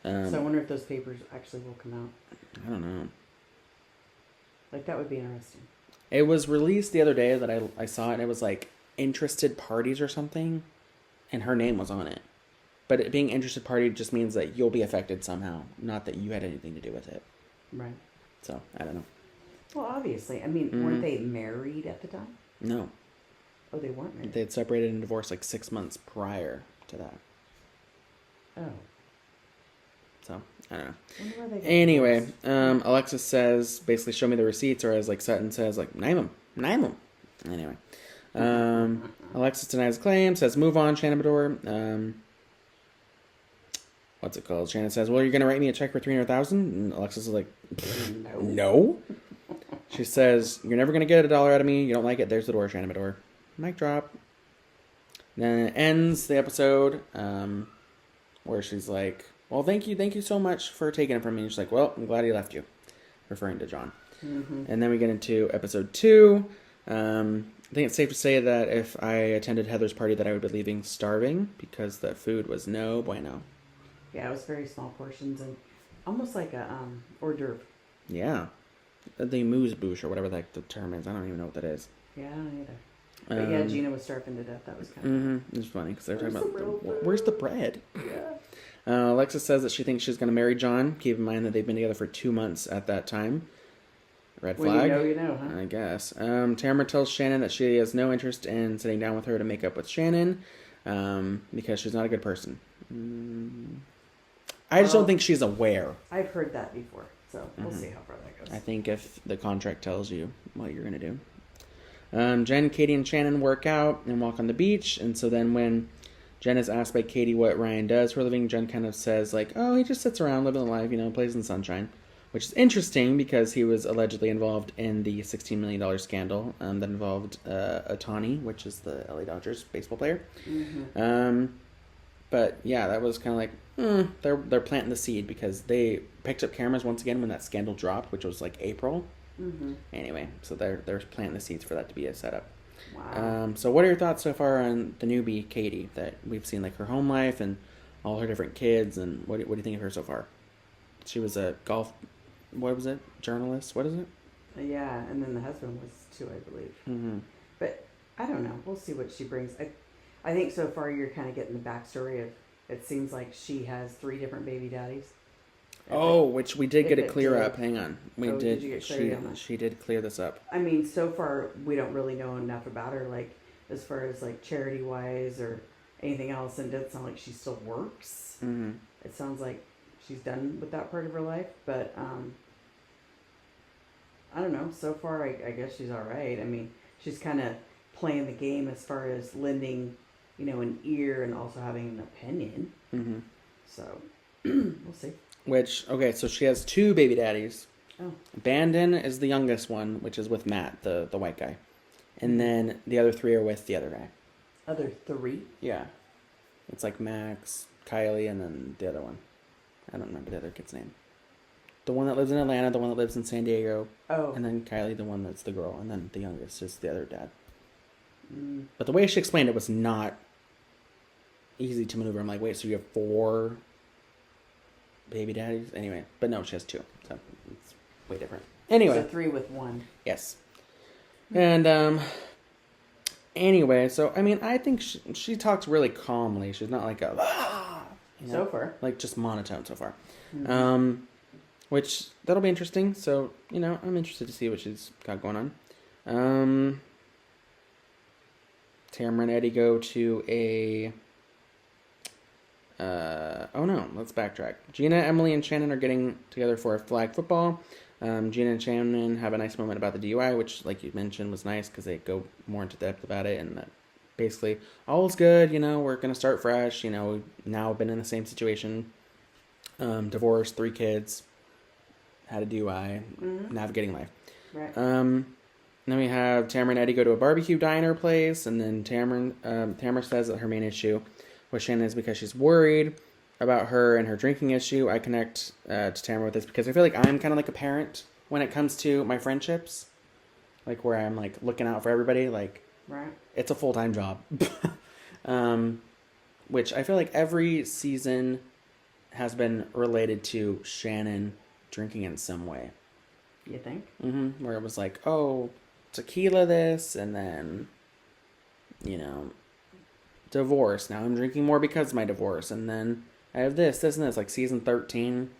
So I wonder if those papers actually will come out. I don't know. Like, that would be interesting. It was released the other day that I saw it, and it was like interested parties or something, and her name was on it. But it being interested party just means that you'll be affected somehow, not that you had anything to do with it. Right. So, I don't know. Well, obviously. I mean, weren't they married at the time? No. Oh, they weren't married? They had separated and divorced like 6 months prior to that. Oh. So, I don't know. Wonder why they got Anyway, divorced. Alexis says, basically, show me the receipts, or as like Sutton says, like, name them. Anyway. Alexis denies the claim, says, move on, Shannon Bedore. What's it called? Shannon says, well, you're going to write me a check for $300,000? And Alexis is like, no. She says, you're never going to get $1 out of me. You don't like it. There's the door, Shannon Bedore. Mic drop. Then it ends the episode where she's like, well, thank you so much for taking it from me. And she's like, well, I'm glad he left you, referring to John. Mm-hmm. And then we get into episode 2. I think it's safe to say that if I attended Heather's party that I would be leaving starving because the food was no bueno. Yeah, it was very small portions and almost like a hors d'oeuvre. Yeah. The amuse-bouche or whatever the term is. I don't even know what that is. Yeah, I don't either. But yeah, Gina was starving to death. That was kind of Mm-hmm. It's funny because they're talking about, Where's the where's the bread? Yeah. Alexis says that she thinks she's going to marry John. Keep in mind that they've been together for 2 months at that time. Red flag. When you know, huh? I guess. Tamara tells Shannon that she has no interest in sitting down with her to make up with Shannon because she's not a good person. I just don't think she's aware. I've heard that before, so we'll see how far that goes. I think if the contract tells you what you're going to do. Jen, Katie, and Shannon work out and walk on the beach. And so then when Jen is asked by Katie what Ryan does for a living, Jen kind of says, like, oh, he just sits around living the life, plays in the sunshine. Which is interesting because he was allegedly involved in the $16 million scandal that involved Ohtani, which is the LA Dodgers baseball player. Mm-hmm. But yeah, that was kind of like, they're planting the seed because they picked up cameras once again when that scandal dropped, which was like April. Mm-hmm. Anyway, so they're planting the seeds for that to be a setup. Wow. So what are your thoughts so far on the newbie Katie that we've seen, like her home life and all her different kids, and what do you think of her so far? She was a golf, what was it? Journalist? What is it? Yeah, and then the husband was too, I believe. Mm-hmm. But I don't know. We'll see what she brings. I think so far you're kind of getting the backstory of. It seems like she has 3 different baby daddies. Which we did get a clear up. Hang on, did you get clarity on that? She did clear this up. I mean, so far we don't really know enough about her, like as far as like charity wise or anything else, and it doesn't sound like she still works. Mm-hmm. It sounds like she's done with that part of her life, but I don't know. So far, I guess she's all right. I mean, she's kind of playing the game as far as lending, an ear and also having an opinion. Mm-hmm. So we'll see. So she has 2 baby daddies. Oh. Bandon is the youngest one, which is with Matt, the white guy. And then the other 3 are with the other guy. Other 3? Yeah. It's like Max, Kylie, and then the other one. I don't remember the other kid's name. The one that lives in Atlanta, the one that lives in San Diego. Oh. And then Kylie, the one that's the girl. And then the youngest is the other dad. Mm. But the way she explained it was not easy to maneuver. I'm like, wait, so you have 4 baby daddies? Anyway, but no, she has 2. So it's way different. Anyway. So 3 with 1. Yes. And, anyway, so, I mean, I think she talks really calmly. She's not like a... So far. Like, just monotone so far. Mm-hmm. Which, that'll be interesting. So, I'm interested to see what she's got going on. Tamara and Eddie go to a... let's backtrack. Gina, Emily, and Shannon are getting together for a flag football. Gina and Shannon have a nice moment about the DUI, which, like you mentioned, was nice because they go more into depth about it, and that basically all is good. We're gonna start fresh. We've now been in the same situation, divorced, 3 kids, had a DUI, navigating life. Right. Then we have Tamara and Eddie go to a barbecue diner place, and then Tamara says that her main issue with Shannon is because she's worried about her and her drinking issue. I connect to Tamara with this because I feel like I'm kind of like a parent when it comes to my friendships, like where I'm like looking out for everybody. Like, right. It's a full-time job, which I feel like every season has been related to Shannon drinking in some way. You think? Mm-hmm. Where it was like, oh, tequila this, and then, you know, divorce. Now I'm drinking more because of my divorce, and then I have this, and this. Like season 13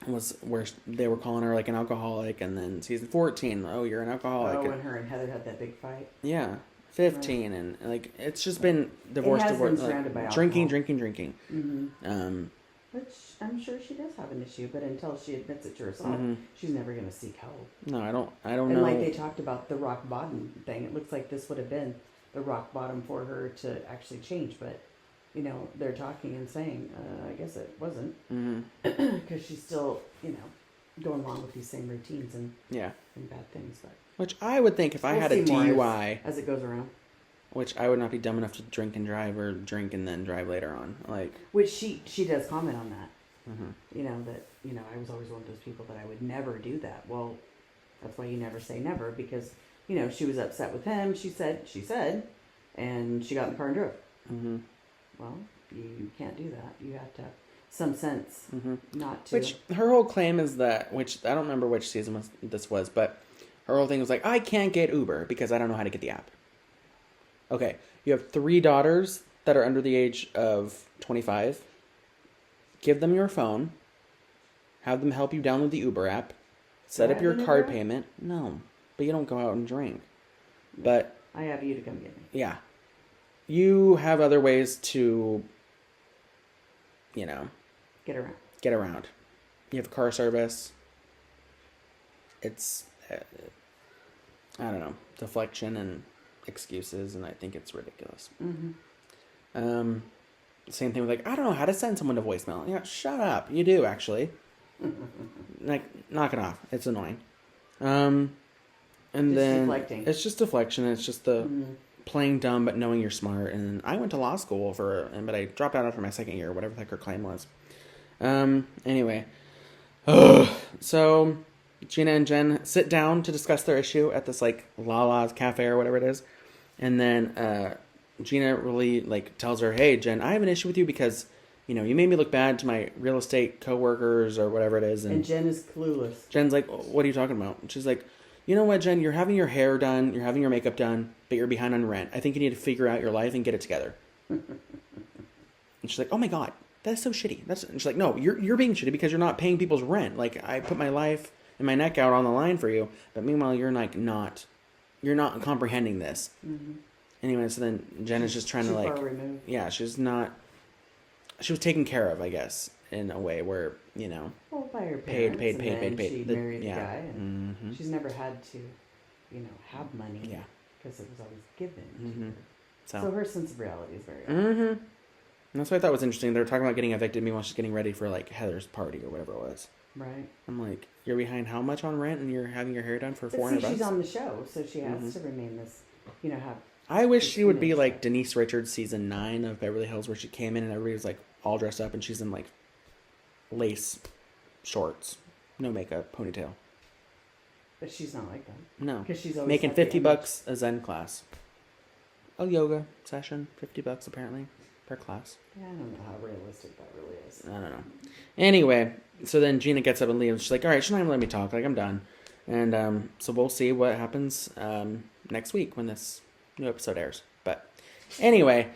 was where they were calling her like an alcoholic, and then season 14, oh, you're an alcoholic. Oh, when her and Heather had that big fight. Yeah, 15, right. And like it's just been divorce, like, drinking. Mm-hmm. Which I'm sure she does have an issue, but until she admits it to herself, she's never going to seek help. No, I don't know. And like they talked about the rock bottom thing, it looks like this would have been the rock bottom for her to actually change, but you know, they're talking and saying, I guess it wasn't, because she's still, you know, going along with these same routines and bad things. But which I would think if I had a DUI, as it goes around, which I would not be dumb enough to drink and drive, or drink and then drive later on, like which she does comment on that. You know, that, you know, I was always one of those people that I would never do that. Well, that's why you never say never, because, you know, she was upset with him, she said, and she got in the car and drove. Well, you can't do that. You have to have some sense not to. Which her whole claim is that, which I don't remember which season this was, but her whole thing was like, I can't get Uber because I don't know how to get the app. Okay, you have 3 daughters that are under the age of 25. Give them your phone. Have them help you download the Uber app. Set up your card payment. No, but you don't go out and drink. But I have you to come get me. Yeah. You have other ways to, you know, get around. You have car service. It's, I don't know, deflection and excuses, and I think it's ridiculous. Same thing with like, I don't know how to send someone to voicemail. Yeah, shut up. You do, actually. Like, knock it off. It's annoying. And just then deflecting. It's just deflection. It's just the playing dumb but knowing you're smart. And I went to law school but I dropped out after my second year, whatever the heck her claim was. Anyway. So Gina and Jen sit down to discuss their issue at this like Lala's cafe or whatever it is. And then Gina really like tells her, hey, Jen, I have an issue with you because, you know, you made me look bad to my real estate coworkers or whatever it is. And Jen is clueless. Jen's like, what are you talking about? And she's like, you know what, Jen, you're having your hair done, you're having your makeup done, but you're behind on rent. I think you need to figure out your life and get it together. And she's like, oh my God, that's so shitty. And she's like, no, you're being shitty because you're not paying people's rent. Like, I put my life and my neck out on the line for you, but meanwhile, you're like you're not comprehending this. Anyway, so then Jen is just trying to like, yeah, she was taken care of, I guess, in a way where, you know, well, by her parents, paid. She married yeah. the guy, and she's never had to, you know, have money, because it was always given to her. So her sense of reality is very odd. And that's what I thought was interesting. They were talking about getting evicted, meanwhile she's getting ready for like Heather's party or whatever it was. Right. I'm like, you're behind how much on rent, and you're having your hair done for $400? She's on the show, so she has to remain this, you know, have. I wish she would be like Denise Richards season 9 of Beverly Hills, where she came in and everybody was like all dressed up, and she's in like lace shorts, no makeup, ponytail. But she's not like that. No, because she's always making $50 a Zen class, a yoga session, $50 apparently per class. Yeah, I don't know how realistic that really is. I don't know. Anyway, so then Gina gets up and leaves. She's like, all right, she's not even letting me talk. Like, I'm done. And so we'll see what happens next week when this new episode airs. But anyway,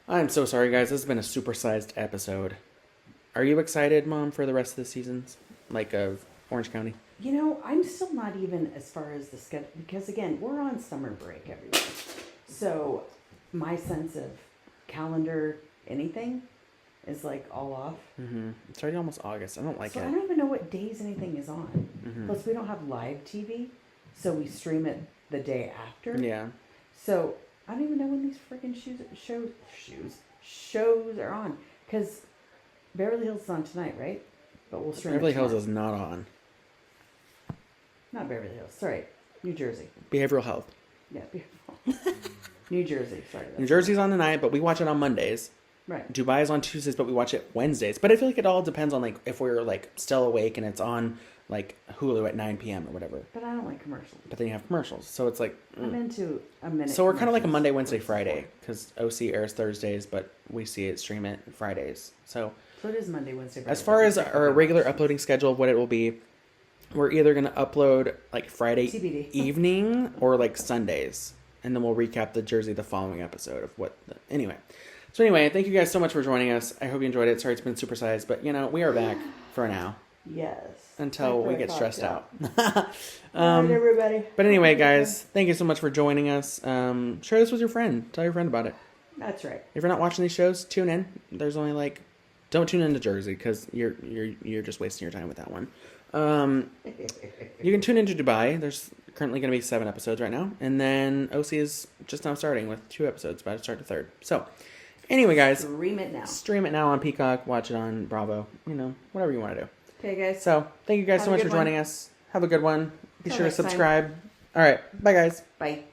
I'm so sorry, guys. This has been a supersized episode. Are you excited, Mom, for the rest of the seasons, like of Orange County? You know, I'm still not even as far as the schedule, because again, we're on summer break, everyone. So my sense of calendar, anything, is like all off. It's already almost August. I don't like it. I don't even know what days anything is on. Plus, we don't have live TV, so we stream it the day after. Yeah. So I don't even know when these freaking shows are on, because Beverly Hills is on tonight, right? But we'll stream Beverly Hills is not on. Not Beverly Hills. Sorry, New Jersey. Behavioral health. Yeah, behavioral. New Jersey. Sorry. New Jersey's on tonight, but we watch it on Mondays. Right. Dubai is on Tuesdays, but we watch it Wednesdays. But I feel like it all depends on like if we're like still awake and it's on like Hulu at 9 p.m. or whatever. But I don't like commercials. But then you have commercials, so it's like I'm into a minute. So we're kind of like a Monday, Wednesday, Friday, because OC airs Thursdays, but we see it stream it Fridays. So it is Monday, Wednesday, Friday. As far as our regular uploading schedule of what it will be, we're either going to upload like Friday TBD. evening or like Sundays. And then we'll recap the Jersey the following episode of anyway. So anyway, thank you guys so much for joining us. I hope you enjoyed it. Sorry it's been supersized, but we are back for now. Yes. Until we get stressed out. Night, everybody. But anyway, guys, thank you so much for joining us. Share this with your friend. Tell your friend about it. That's right. If you're not watching these shows, tune in. There's only don't tune into Jersey because you're just wasting your time with that one. You can tune into Dubai. There's currently going to be 7 episodes right now, and then OC is just now starting with 2 episodes, about to start the 3rd. So, anyway, guys, stream it now on Peacock. Watch it on Bravo. Whatever you want to do. Okay, guys. So, thank you guys so much for joining us. Have a good one. Be sure to subscribe. All right, bye, guys. Bye.